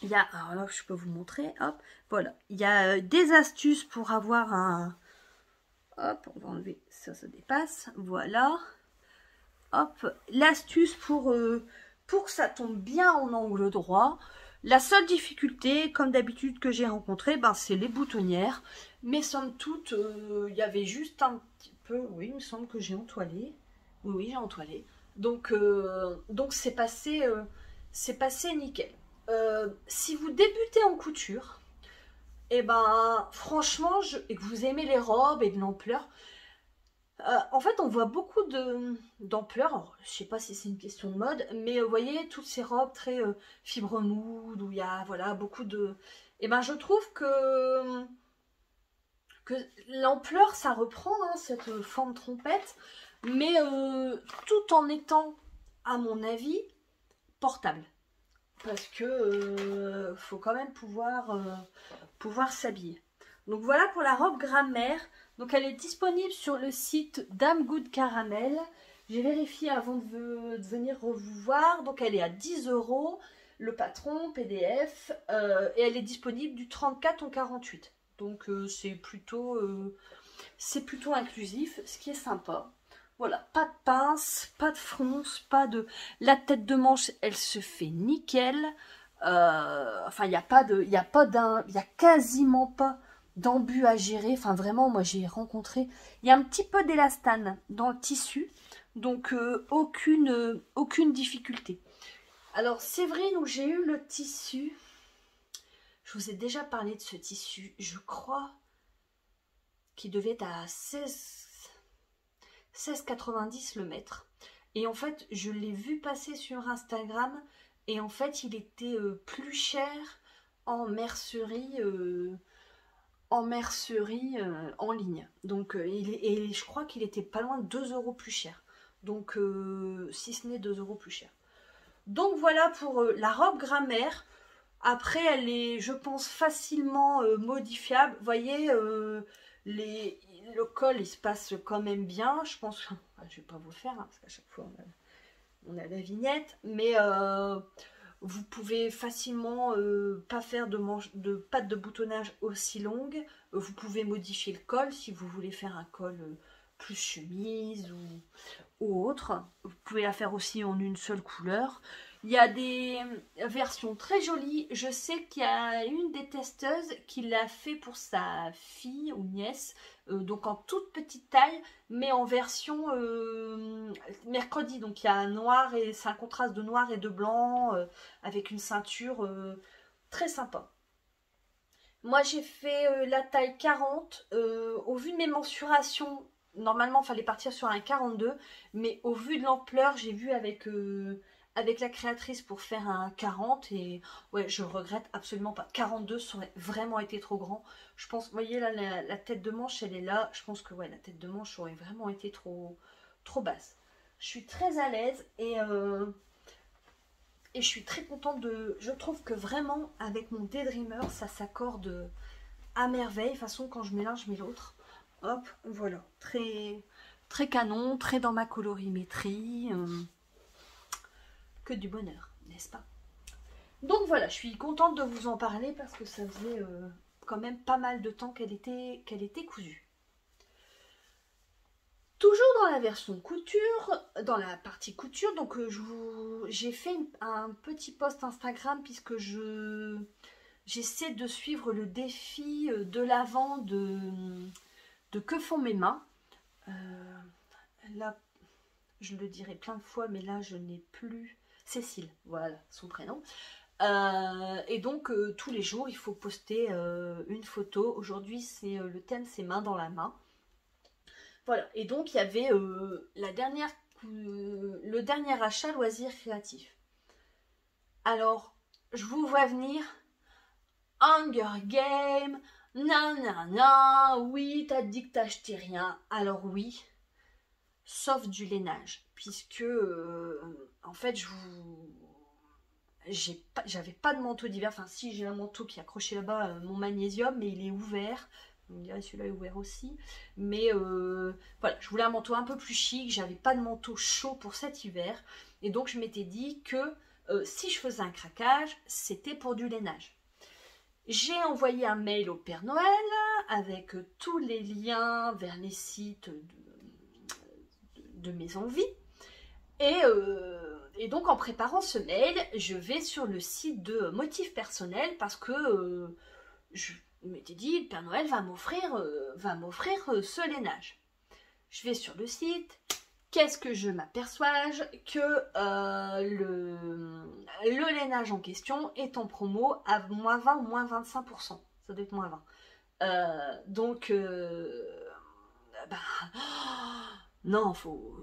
Il y a, alors là, je peux vous montrer, hop, voilà. Il y a des astuces pour avoir un... Hop, on va enlever, ça dépasse, voilà. Hop, l'astuce pour que ça tombe bien en angle droit. La seule difficulté, comme d'habitude, que j'ai rencontrée, ben, c'est les boutonnières. Mais somme toute, il y avait juste un petit peu... Oui, il me semble que j'ai entoilé. Oui, oui, j'ai entoilé. Donc c'est passé nickel. Si vous débutez en couture, et ben franchement, et que vous aimez les robes et de l'ampleur, en fait, on voit beaucoup d'ampleur. Je sais pas si c'est une question de mode, mais vous voyez toutes ces robes très fibre moude où il y a voilà beaucoup de. Et ben, je trouve que l'ampleur ça reprend hein, cette forme trompette, mais tout en étant, à mon avis, portable, parce que faut quand même pouvoir s'habiller. Donc voilà pour la robe grammaire. Donc elle est disponible sur le site Dame Good Caramel. J'ai vérifié avant de venir vous voir. Donc elle est à 10 €. Le patron, PDF. Et elle est disponible du 34 au 48. Donc c'est plutôt inclusif, ce qui est sympa. Voilà, pas de pince, pas de fronce, pas de... La tête de manche, elle se fait nickel. Enfin, il n'y a pas de... Il y a quasiment pas d'embut à gérer. Enfin, vraiment, moi, j'ai rencontré... Il y a un petit peu d'élastane dans le tissu. Donc, aucune difficulté. Alors, c'est vrai, donc j'ai eu le tissu. Je vous ai déjà parlé de ce tissu. Je crois qu'il devait être à 16,90 le mètre. Et en fait, je l'ai vu passer sur Instagram. Et en fait, il était plus cher en mercerie en ligne. Donc, et je crois qu'il était pas loin de 2 € plus cher. Donc, si ce n'est 2 € plus cher. Donc, voilà pour la robe grammaire. Après, elle est, je pense, facilement modifiable. Vous voyez, le col, il se passe quand même bien. Je pense, je vais pas vous le faire, hein, parce qu'à chaque fois, on a la vignette. Mais vous pouvez facilement pas faire de patte de boutonnage aussi longue. Vous pouvez modifier le col si vous voulez faire un col plus chemise ou autre. Vous pouvez la faire aussi en une seule couleur. Il y a des versions très jolies. Je sais qu'il y a une des testeuses qui l'a fait pour sa fille ou nièce, donc en toute petite taille, mais en version mercredi. Donc il y a un noir et c'est un contraste de noir et de blanc avec une ceinture très sympa. Moi j'ai fait la taille 40. Au vu de mes mensurations, normalement il fallait partir sur un 42, mais au vu de l'ampleur, j'ai vu avec la créatrice pour faire un 40 et ouais, je regrette absolument pas. 42 ça aurait vraiment été trop grand. Je pense, vous voyez là, la tête de manche, elle est là. Je pense que ouais, la tête de manche aurait vraiment été trop basse. Je suis très à l'aise et je suis très contente de... Je trouve que vraiment, avec mon Daydreamer, ça s'accorde à merveille. De toute façon, quand je mets l'un, je mets l'autre. Hop, voilà. Très, très canon, très dans ma colorimétrie. Que du bonheur, n'est-ce pas? Donc voilà, je suis contente de vous en parler parce que ça faisait quand même pas mal de temps qu'elle était cousue. Toujours dans la version couture, dans la partie couture, donc j'ai fait un petit post Instagram puisque j'essaie de suivre le défi de l'avant de Que font mes mains. Là, je le dirai plein de fois, mais là je n'ai plus Cécile, voilà son prénom. Et donc tous les jours il faut poster une photo. Aujourd'hui le thème c'est main dans la main. Voilà, et donc il y avait le dernier achat loisirs créatifs. Alors, je vous vois venir, Hunger Game, nanana, oui, t'as dit que t'achetais rien. Alors oui, sauf du lainage, puisque en fait, j'avais pas de manteau d'hiver. Enfin, si, j'ai un manteau qui est accroché là-bas, mon magnésium, mais il est ouvert. On dirait celui-là est ouvert aussi. Mais voilà, je voulais un manteau un peu plus chic. J'avais pas de manteau chaud pour cet hiver. Et donc, je m'étais dit que si je faisais un craquage, c'était pour du lainage. J'ai envoyé un mail au Père Noël avec tous les liens vers les sites de mes envies. Et Et donc en préparant ce mail, je vais sur le site de Motifs Personnels parce que je m'étais dit, le Père Noël va m'offrir ce lainage. Je vais sur le site, qu'est-ce que je m'aperçois? Que le lainage en question est en promo à moins 20 ou moins 25%. Ça doit être moins 20. Non,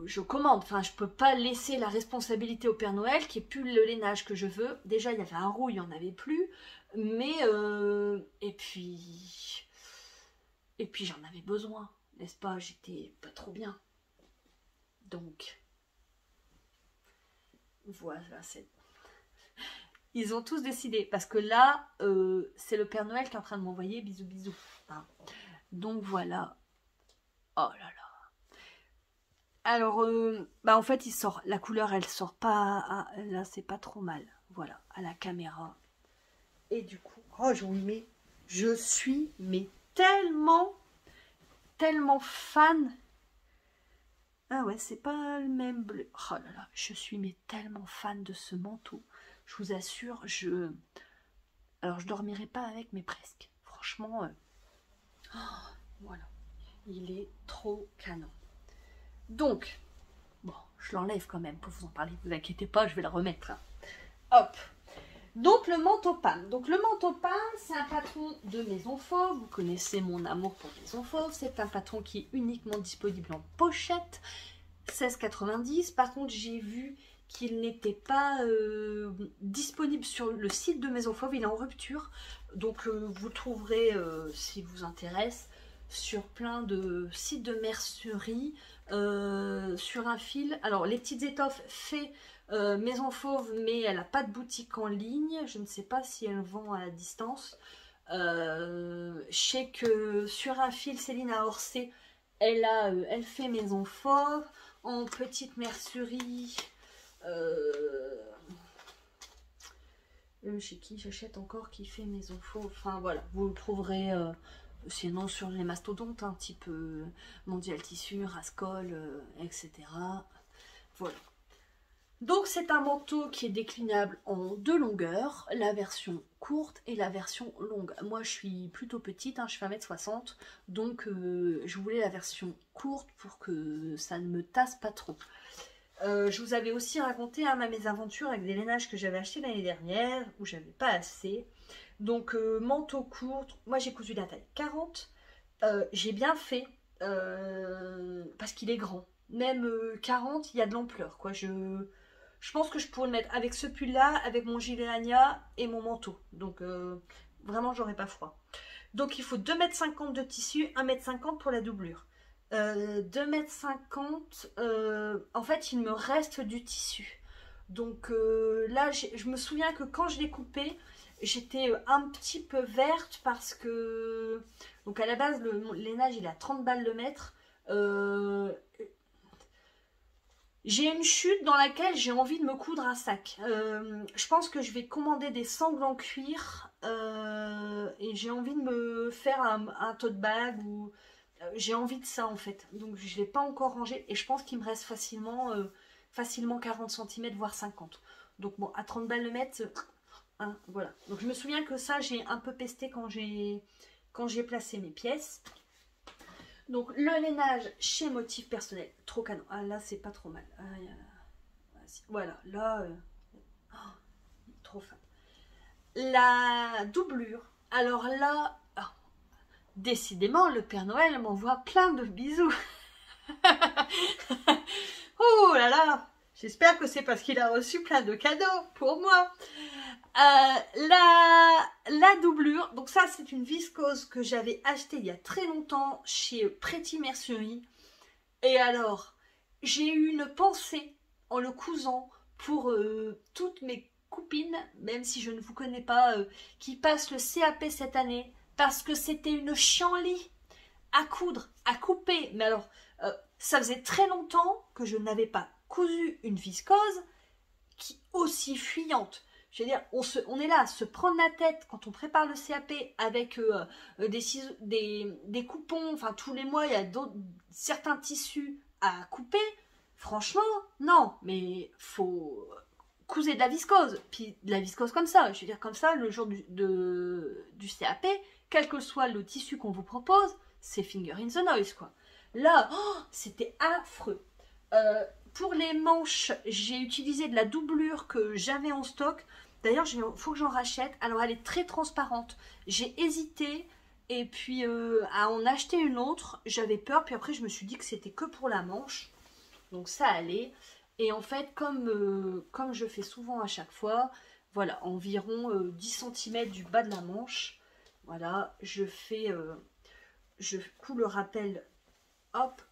je commande. Enfin, je peux pas laisser la responsabilité au Père Noël qui est plus le lainage que je veux. Déjà, il y avait un roux, il n'y en avait plus. Mais, et puis j'en avais besoin, n'est-ce pas? J'étais pas trop bien. Donc, voilà, ils ont tous décidé. Parce que là, c'est le Père Noël qui est en train de m'envoyer bisous bisous. Hein. Donc, voilà. Oh là là. Alors, en fait, il sort. La couleur, elle sort pas. Là, c'est pas trop mal. Voilà, à la caméra. Et du coup, oh, je suis tellement fan. Ah ouais, c'est pas le même bleu. Oh là là, je suis tellement fan de ce manteau. Je vous assure, alors je dormirai pas avec, mais presque. Franchement, voilà, il est trop canon. Donc, bon, je l'enlève quand même pour vous en parler. Vous inquiétez pas, je vais le remettre. Hein. Hop. Donc le manteau Pam. Donc le manteau Pam, c'est un patron de Maison Fauve. Vous connaissez mon amour pour Maison Fauve. C'est un patron qui est uniquement disponible en pochette. 16,90. Par contre, j'ai vu qu'il n'était pas disponible sur le site de Maison Fauve. Il est en rupture. Donc vous le trouverez, si vous intéresse, sur plein de sites de mercerie. Sur un fil. Alors les petites étoffes fait Maison Fauve, mais elle n'a pas de boutique en ligne. Je ne sais pas si elle vend à distance. Je sais que sur un fil, Céline à Orsay, elle fait Maison Fauve. En petite mercerie, chez qui j'achète encore qui fait Maison Fauve. Enfin voilà, vous le trouverez sinon sur les mastodontes, un type Mondial Tissu, Rascol, etc. Voilà. Donc c'est un manteau qui est déclinable en deux longueurs, la version courte et la version longue. Moi je suis plutôt petite, hein, je fais 1m60, donc je voulais la version courte pour que ça ne me tasse pas trop. Je vous avais aussi raconté ma mésaventure avec des lainages que j'avais achetés l'année dernière, où j'avais pas assez. Donc manteau court, moi j'ai cousu la taille 40, j'ai bien fait, parce qu'il est grand. Même 40, il y a de l'ampleur, quoi. Je pense que je pourrais le mettre avec ce pull-là, avec mon gilet Anya et mon manteau. Donc, vraiment, j'aurais pas froid. Donc, il faut 2,50 m de tissu, 1,50 m pour la doublure. 2,50 m, en fait, il me reste du tissu. Donc, là, je me souviens que quand je l'ai coupé, j'étais un petit peu verte parce que... Donc, à la base, le lainage, il est à 30 balles le mètre. J'ai une chute dans laquelle j'ai envie de me coudre un sac. Je pense que je vais commander des sangles en cuir et j'ai envie de me faire un tote bag ou j'ai envie de ça en fait. Donc je ne l'ai pas encore rangé et je pense qu'il me reste facilement 40 cm voire 50. Donc bon, à 30 balles le mètre, hein, voilà. Donc je me souviens que ça j'ai un peu pesté quand j'ai placé mes pièces. Donc le lainage chez Motifs Personnels, trop canon. Ah là c'est pas trop mal. Voilà, là, trop fan. La doublure, alors là, décidément le Père Noël m'envoie plein de bisous. Oh là là, j'espère que c'est parce qu'il a reçu plein de cadeaux pour moi. La doublure, donc ça c'est une viscose que j'avais achetée il y a très longtemps chez Pretty Mercerie. Et alors, j'ai eu une pensée en le cousant pour toutes mes copines, même si je ne vous connais pas, qui passent le CAP cette année, parce que c'était une chienlit à coudre, à couper. Mais alors, ça faisait très longtemps que je n'avais pas cousu une viscose aussi fuyante. Je veux dire, on est là à se prendre la tête quand on prépare le CAP avec des coupons. Enfin, tous les mois, il y a certains tissus à couper. Franchement, non. Mais faut cousez de la viscose, puis de la viscose comme ça, je veux dire comme ça, le jour du CAP, quel que soit le tissu qu'on vous propose, c'est finger in the noise, quoi. Là, oh, c'était affreux. Pour les manches, j'ai utilisé de la doublure que j'avais en stock. D'ailleurs, il faut que j'en rachète. Alors, elle est très transparente. J'ai hésité et puis à en acheter une autre. J'avais peur, puis après, je me suis dit que c'était que pour la manche. Donc, ça allait. Et en fait, comme je fais souvent à chaque fois, voilà, environ 10 cm du bas de la manche. Voilà, je couds le rappel, hop,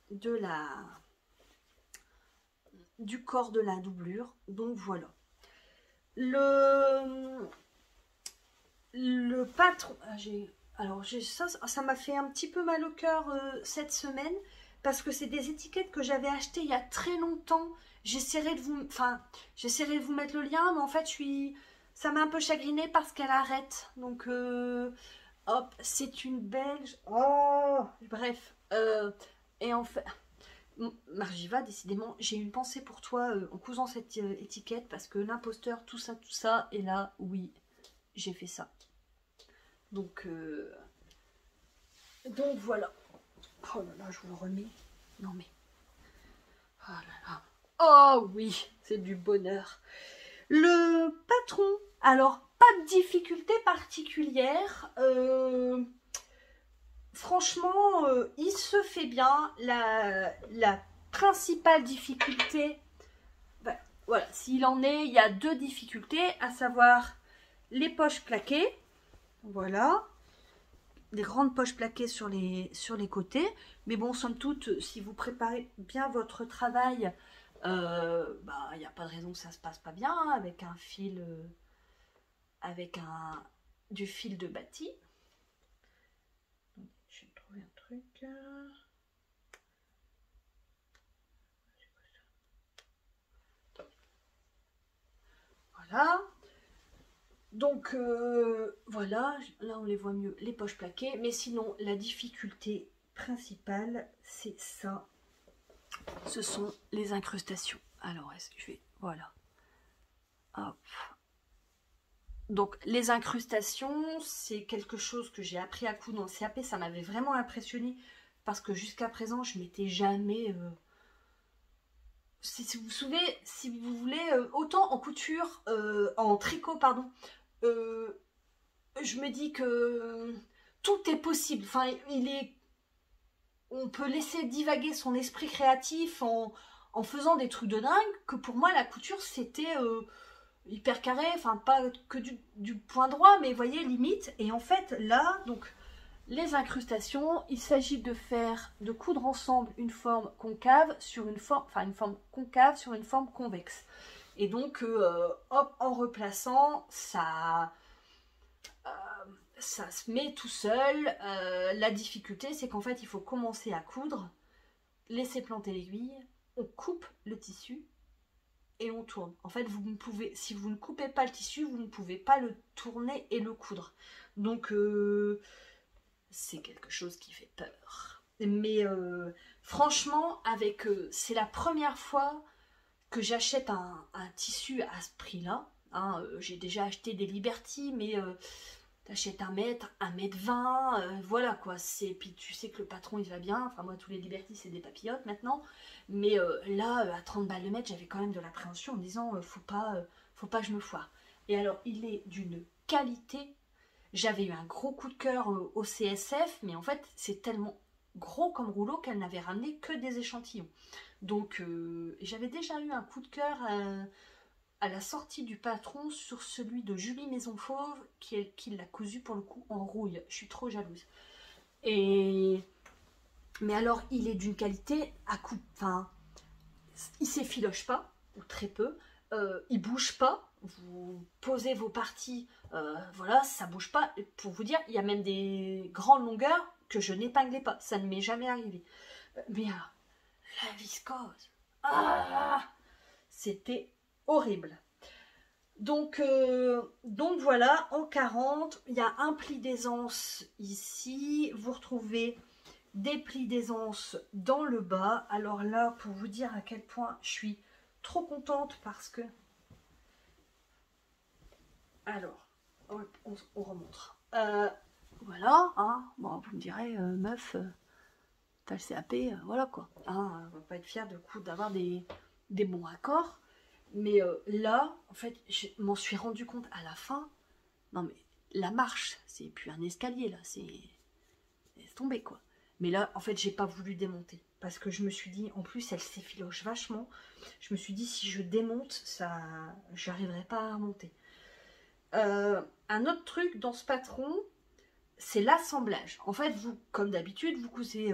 du corps de la doublure. Donc voilà. Le patron, ça m'a fait un petit peu mal au cœur cette semaine parce que c'est des étiquettes que j'avais achetées il y a très longtemps. J'essaierai de vous mettre le lien, mais en fait ça m'a un peu chagrinée parce qu'elle arrête. Donc hop, c'est une Belge. Oh, bref, et en fait, Margiva, décidément, j'ai une pensée pour toi en cousant cette étiquette parce que l'imposteur, tout ça, et là, oui, j'ai fait ça. Donc voilà. Oh là là, je vous le remets. Non mais, oh là là. Oh oui, c'est du bonheur. Le patron, alors pas de difficulté particulière. Franchement, il se fait bien. La principale difficulté, ben, voilà, s'il en est, il y a deux difficultés, à savoir les poches plaquées, voilà, des grandes poches plaquées sur les côtés. Mais bon, somme toute, si vous préparez bien votre travail, il n'y a pas de raison que ça se passe pas bien, hein, avec un fil, du fil de bâti. Je vais trouver un truc. Voilà. Donc voilà, là on les voit mieux, les poches plaquées. Mais sinon, la difficulté principale, c'est ça. Ce sont les incrustations. Alors, voilà. Hop. Donc, les incrustations, c'est quelque chose que j'ai appris à coudre dans le CAP. Ça m'avait vraiment impressionné parce que jusqu'à présent, je m'étais jamais... si vous voulez, autant en couture, en tricot, pardon, je me dis que tout est possible. Enfin, on peut laisser divaguer son esprit créatif en faisant des trucs de dingue, que pour moi, la couture, c'était... hyper carré, enfin pas que du point droit, mais vous voyez, limite. Et en fait, là, donc, les incrustations, il s'agit de coudre ensemble une forme concave sur une forme, enfin une forme concave sur une forme convexe. Et donc, hop, en replaçant, ça se met tout seul. La difficulté, c'est qu'en fait, il faut commencer à coudre, laisser planter l'aiguille, on coupe le tissu, et on tourne. En fait, si vous ne coupez pas le tissu, vous ne pouvez pas le tourner et le coudre. Donc, c'est quelque chose qui fait peur. Mais franchement, c'est la première fois que j'achète un tissu à ce prix-là. Hein, j'ai déjà acheté des Liberty, mais t'achètes 1 mètre, 1,20 m, voilà quoi. Puis tu sais que le patron il va bien. Enfin, moi, tous les Liberty, c'est des papillotes maintenant. Mais là, à 30 balles le mètre, j'avais quand même de l'appréhension en me disant faut pas que je me foire. Et alors, il est d'une qualité. J'avais eu un gros coup de cœur au CSF, mais en fait, c'est tellement gros comme rouleau qu'elle n'avait ramené que des échantillons. Donc, j'avais déjà eu un coup de cœur à la sortie du patron sur celui de Julie Maison Fauve, qui l'a cousu pour le coup en rouille. Je suis trop jalouse. Mais alors, il est d'une qualité à coup. Enfin, il s'effiloche pas, ou très peu. Il bouge pas. Vous posez vos parties, voilà, ça bouge pas. Et pour vous dire, il y a même des grandes longueurs que je n'épinglais pas. Ça ne m'est jamais arrivé. Mais alors, la viscose, c'était horrible. Donc voilà, en 40, il y a un pli d'aisance ici. Vous retrouvez des plis d'aisance dans le bas. Alors là, pour vous dire à quel point je suis trop contente parce que Alors, on remonte. Voilà, hein. Bon, vous me direz, meuf, t'as le CAP, voilà quoi. Hein, on va pas être fier de coup d'avoir des bons raccords. Mais là, en fait, je m'en suis rendu compte à la fin. Non mais, la marche, c'est plus un escalier là, c'est... Laisse tomber quoi. Mais là, en fait, j'ai pas voulu démonter. Parce que je me suis dit, en plus, elle s'effiloche vachement. Je me suis dit, si je démonte, ça, j'arriverai pas à remonter. Un autre truc dans ce patron, c'est l'assemblage. En fait, vous, comme d'habitude, vous cousez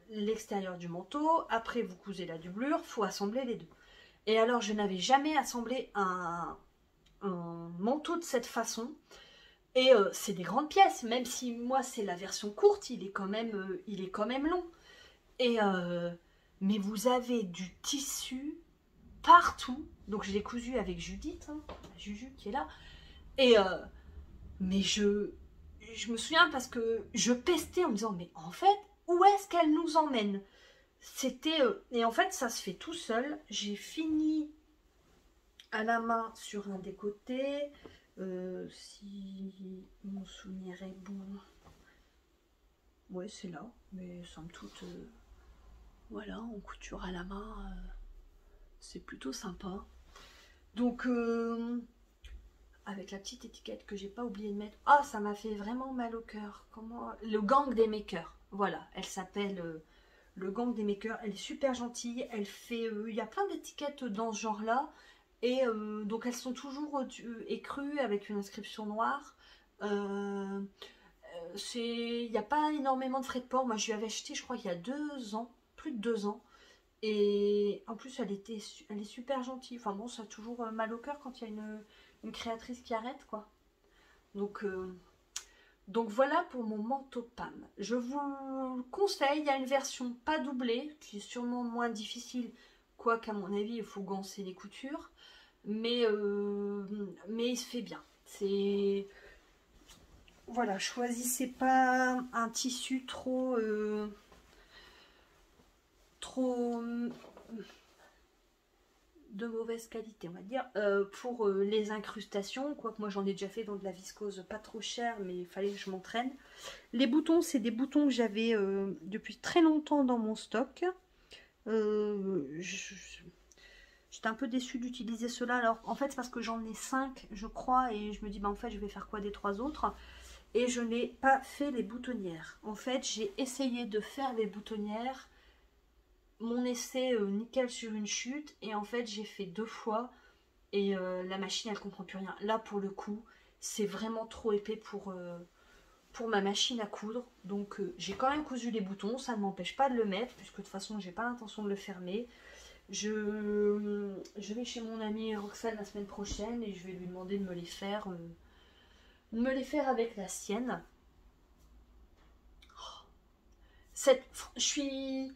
l'extérieur du manteau, après vous cousez la doublure, il faut assembler les deux. Et alors, je n'avais jamais assemblé un manteau de cette façon. Et c'est des grandes pièces, même si moi c'est la version courte, il est quand même long. Et mais vous avez du tissu partout. Donc je l'ai cousu avec Judith, hein, Juju qui est là. Et mais je me souviens parce que je pestais en me disant mais en fait où est-ce qu'elle nous emmène? C'était et en fait ça se fait tout seul. J'ai fini à la main sur un des côtés. Si mon souvenir est bon, ouais c'est là, mais somme toute voilà, on couture à la main, c'est plutôt sympa. Donc avec la petite étiquette que j'ai pas oublié de mettre. Ah, ça m'a fait vraiment mal au cœur. Comment? Le gang des makers. Voilà, elle s'appelle le gang des makers. Elle est super gentille. Elle fait. Il y a plein d'étiquettes dans ce genre-là. Et donc elles sont toujours écrues avec une inscription noire. Il n'y a pas énormément de frais de port. Moi, je lui avais acheté, je crois, il y a 2 ans, plus de 2 ans. Et en plus, elle est super gentille. Enfin bon, ça a toujours mal au cœur quand il y a une créatrice qui arrête, quoi. Donc, donc voilà pour mon manteau Pam. Je vous le conseille, il y a une version pas doublée, qui est sûrement moins difficile, quoiqu'à mon avis, il faut gancer les coutures. Mais il se fait bien. C'est... Voilà, choisissez pas un tissu trop... trop de mauvaise qualité, on va dire, pour les incrustations, quoique moi j'en ai déjà fait dans de la viscose pas trop chère, mais il fallait que je m'entraîne. Les boutons, c'est des boutons que j'avais depuis très longtemps dans mon stock. J'étais un peu déçue d'utiliser cela, alors en fait c'est parce que j'en ai 5 je crois, et je me dis bah en fait je vais faire quoi des 3 autres, et je n'ai pas fait les boutonnières. En fait j'ai essayé de faire les boutonnières, mon essai nickel sur une chute, et en fait j'ai fait 2 fois et la machine elle comprend plus rien. Là pour le coup c'est vraiment trop épais pour ma machine à coudre, donc j'ai quand même cousu les boutons, ça ne m'empêche pas de le mettre puisque de toute façon j'ai pas l'intention de le fermer. Je vais chez mon amie Roxane la semaine prochaine et je vais lui demander de me les faire avec la sienne. Je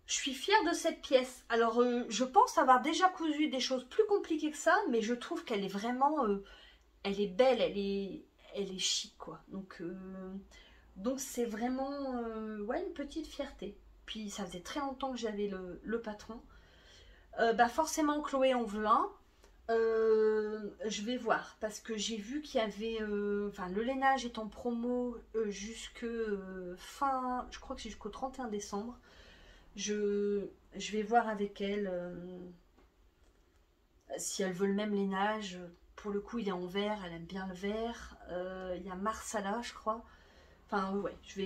suis fière de cette pièce. Alors, je pense avoir déjà cousu des choses plus compliquées que ça, mais je trouve qu'elle est vraiment... elle est belle, elle est chic, quoi. Donc c'est vraiment ouais, une petite fierté. Puis, ça faisait très longtemps que j'avais le patron. Bah forcément, Chloé en veut un. Je vais voir, parce que j'ai vu qu'il y avait... Enfin, le lainage est en promo jusque fin... Je crois que c'est jusqu'au 31 décembre. Je vais voir avec elle si elle veut le même lainage. Pour le coup, il est en vert, elle aime bien le vert. Il y a Marsala, je crois. Enfin, ouais, je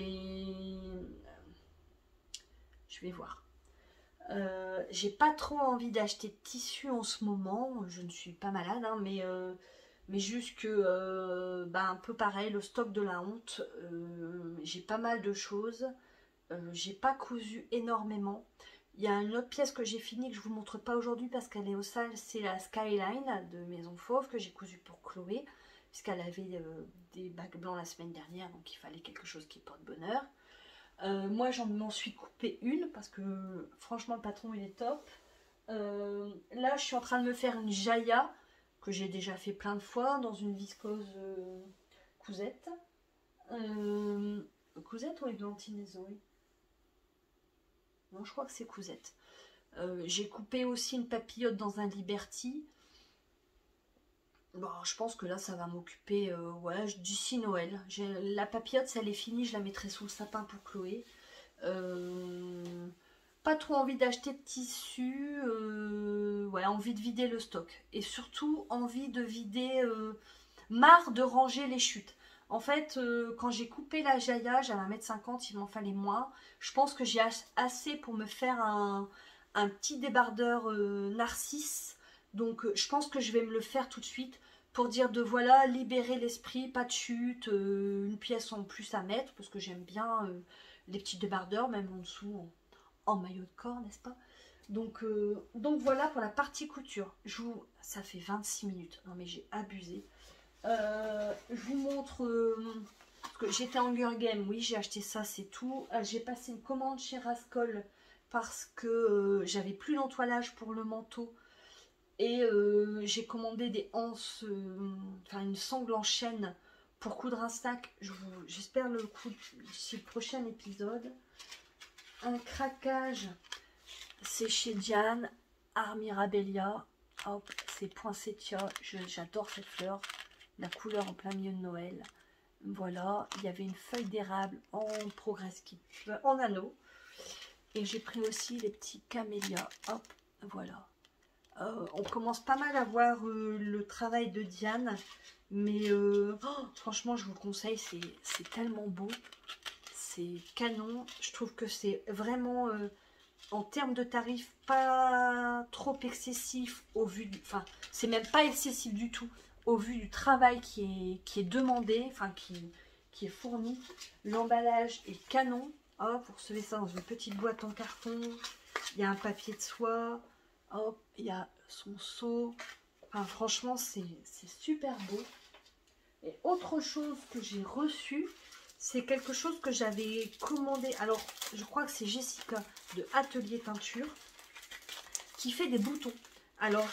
vais voir. J'ai pas trop envie d'acheter de tissu en ce moment. Je ne suis pas malade, hein, mais juste que, bah, un peu pareil, le stock de la honte. J'ai pas mal de choses. J'ai pas cousu énormément. Il y a une autre pièce que j'ai finie que je vous montre pas aujourd'hui parce qu'elle est au sale, c'est la Skyline de Maison Fauve que j'ai cousue pour Chloé, puisqu'elle avait des bacs blancs la semaine dernière, donc il fallait quelque chose qui porte bonheur. Moi j'en m'en suis coupé une parce que franchement le patron il est top. Là je suis en train de me faire une Jaya que j'ai déjà fait plein de fois dans une viscose cousette. Cousette ou églantine, oui. Non, je crois que c'est cousette. J'ai coupé aussi une papillote dans un Liberty. Bon, je pense que là, ça va m'occuper, ouais, d'ici Noël. La papillote, si elle est finie, je la mettrai sous le sapin pour Chloé. Euh, Pas trop envie d'acheter de tissu, ouais, envie de vider le stock. Et surtout, envie de vider, marre de ranger les chutes. En fait, quand j'ai coupé la jailla, j'avais 1,50 m, il m'en fallait moins. Je pense que j'ai assez pour me faire un petit débardeur narcisse. Donc, je pense que je vais me le faire tout de suite pour dire de voilà, libérer l'esprit, pas de chute, une pièce en plus à mettre, parce que j'aime bien les petits débardeurs, même en dessous, en maillot de corps, n'est-ce pas? Donc voilà pour la partie couture. Ça fait 26 minutes. Non mais j'ai abusé. Je vous montre. Parce que j'étais en Hunger Game. Oui, j'ai acheté ça, c'est tout. J'ai passé une commande chez Rascol parce que j'avais plus d'entoilage pour le manteau. Et j'ai commandé des anses, enfin une sangle en chaîne pour coudre un sac. J'espère le coup d'ici le prochain épisode. Un craquage. C'est chez Diane, Armirabellia. Hop, c'est poinsettia. J'adore cette fleur. La couleur en plein milieu de Noël. Voilà, il y avait une feuille d'érable en progress kit, en anneau. Et j'ai pris aussi les petits camélias. Hop, voilà. On commence pas mal à voir le travail de Diane. Mais franchement, je vous le conseille, c'est tellement beau. C'est canon. Je trouve que c'est vraiment... en termes de tarifs, pas trop excessif au vu du... Enfin, c'est même pas excessif du tout au vu du travail qui est demandé, enfin qui est fourni. L'emballage est canon. Hop, vous recevez ça dans une petite boîte en carton. Il y a un papier de soie. Hop, il y a son seau. Enfin, franchement, c'est super beau. Et autre chose que j'ai reçu, c'est quelque chose que j'avais commandé. Alors, je crois que c'est Jessica de Atelier Peinture qui fait des boutons. Alors,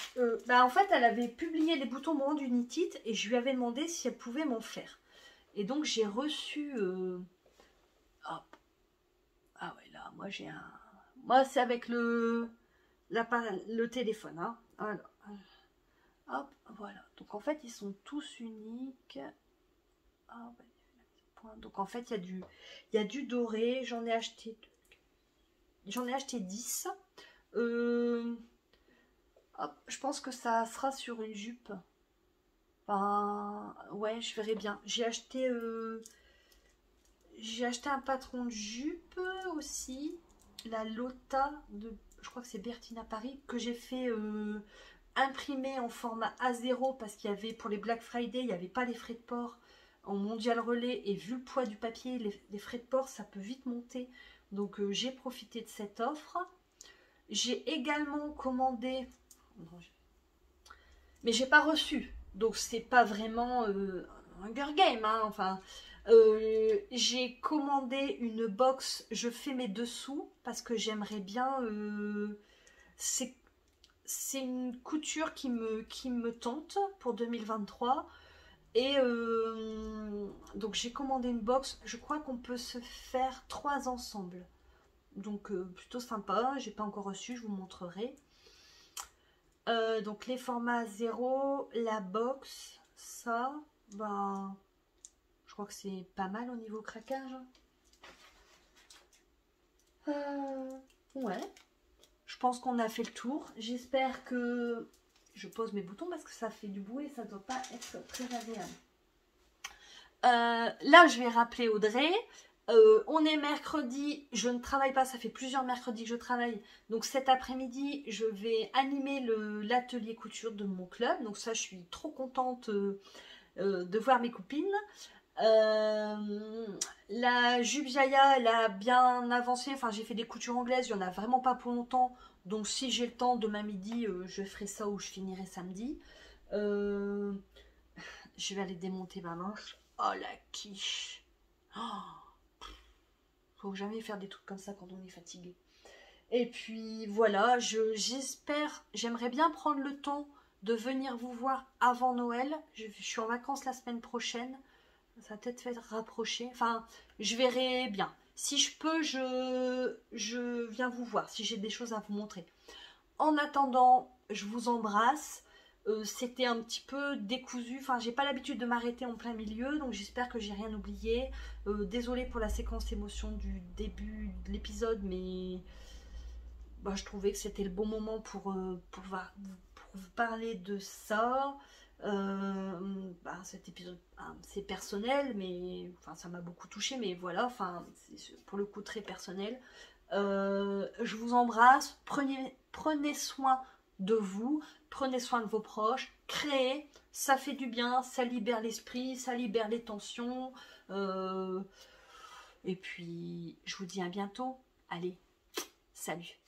en fait, elle avait publié les boutons au moment du Knit It et je lui avais demandé si elle pouvait m'en faire. Et donc, j'ai reçu... hop. Ah ouais, là, moi, j'ai un... Moi, c'est avec le téléphone. Hein. Alors, hop, voilà. Donc, en fait, ils sont tous uniques. Ah, ouais. Donc en fait il y a du doré, j'en ai acheté 10. Hop, je pense que ça sera sur une jupe. Enfin, ouais, je verrai bien. J'ai acheté un patron de jupe aussi, la Lotta de, je crois que c'est Bertina Paris, que j'ai fait imprimer en format A0 parce qu'il y avait pour les Black Friday, il n'y avait pas les frais de port en mondial relais et vu le poids du papier, les frais de port ça peut vite monter. Donc j'ai profité de cette offre. J'ai également commandé, mais j'ai pas reçu, donc c'est pas vraiment un Hunger Game, hein, enfin. J'ai commandé une box, je fais mes dessous parce que j'aimerais bien. C'est une couture qui me tente pour 2023. Et donc j'ai commandé une box, je crois qu'on peut se faire 3 ensemble. Donc plutôt sympa, j'ai pas encore reçu, je vous montrerai. Donc les formats 0, la box, ça, ben, je crois que c'est pas mal au niveau craquage. Ouais, je pense qu'on a fait le tour. J'espère que... Je pose mes boutons parce que ça fait du bruit et ça ne doit pas être très agréable. Là, je vais rappeler Audrey. On est mercredi, je ne travaille pas, ça fait plusieurs mercredis que je travaille. Donc cet après-midi, je vais animer l'atelier couture de mon club. Donc ça, je suis trop contente de voir mes copines. La jupe Jaya, elle a bien avancé. Enfin, j'ai fait des coutures anglaises, il n'y en a vraiment pas pour longtemps. Donc si j'ai le temps demain midi, je ferai ça ou je finirai samedi. Je vais aller démonter ma manche. Oh la quiche. Oh, faut jamais faire des trucs comme ça quand on est fatigué. Et puis voilà, j'aimerais bien prendre le temps de venir vous voir avant Noël. Je suis en vacances la semaine prochaine. Ça va peut-être faire rapprocher. Enfin, je verrai bien. Si je peux, je viens vous voir si j'ai des choses à vous montrer. En attendant, je vous embrasse. C'était un petit peu décousu, enfin j'ai pas l'habitude de m'arrêter en plein milieu, donc j'espère que j'ai rien oublié. Désolée pour la séquence émotion du début de l'épisode, mais bah, je trouvais que c'était le bon moment pour vous parler de ça. Bah, cet épisode, hein, c'est personnel, mais enfin ça m'a beaucoup touché, mais voilà, enfin c'est pour le coup très personnel. Je vous embrasse, prenez soin de vous, prenez soin de vos proches, créez, ça fait du bien, ça libère l'esprit, ça libère les tensions. Et puis, je vous dis à bientôt. Allez, salut.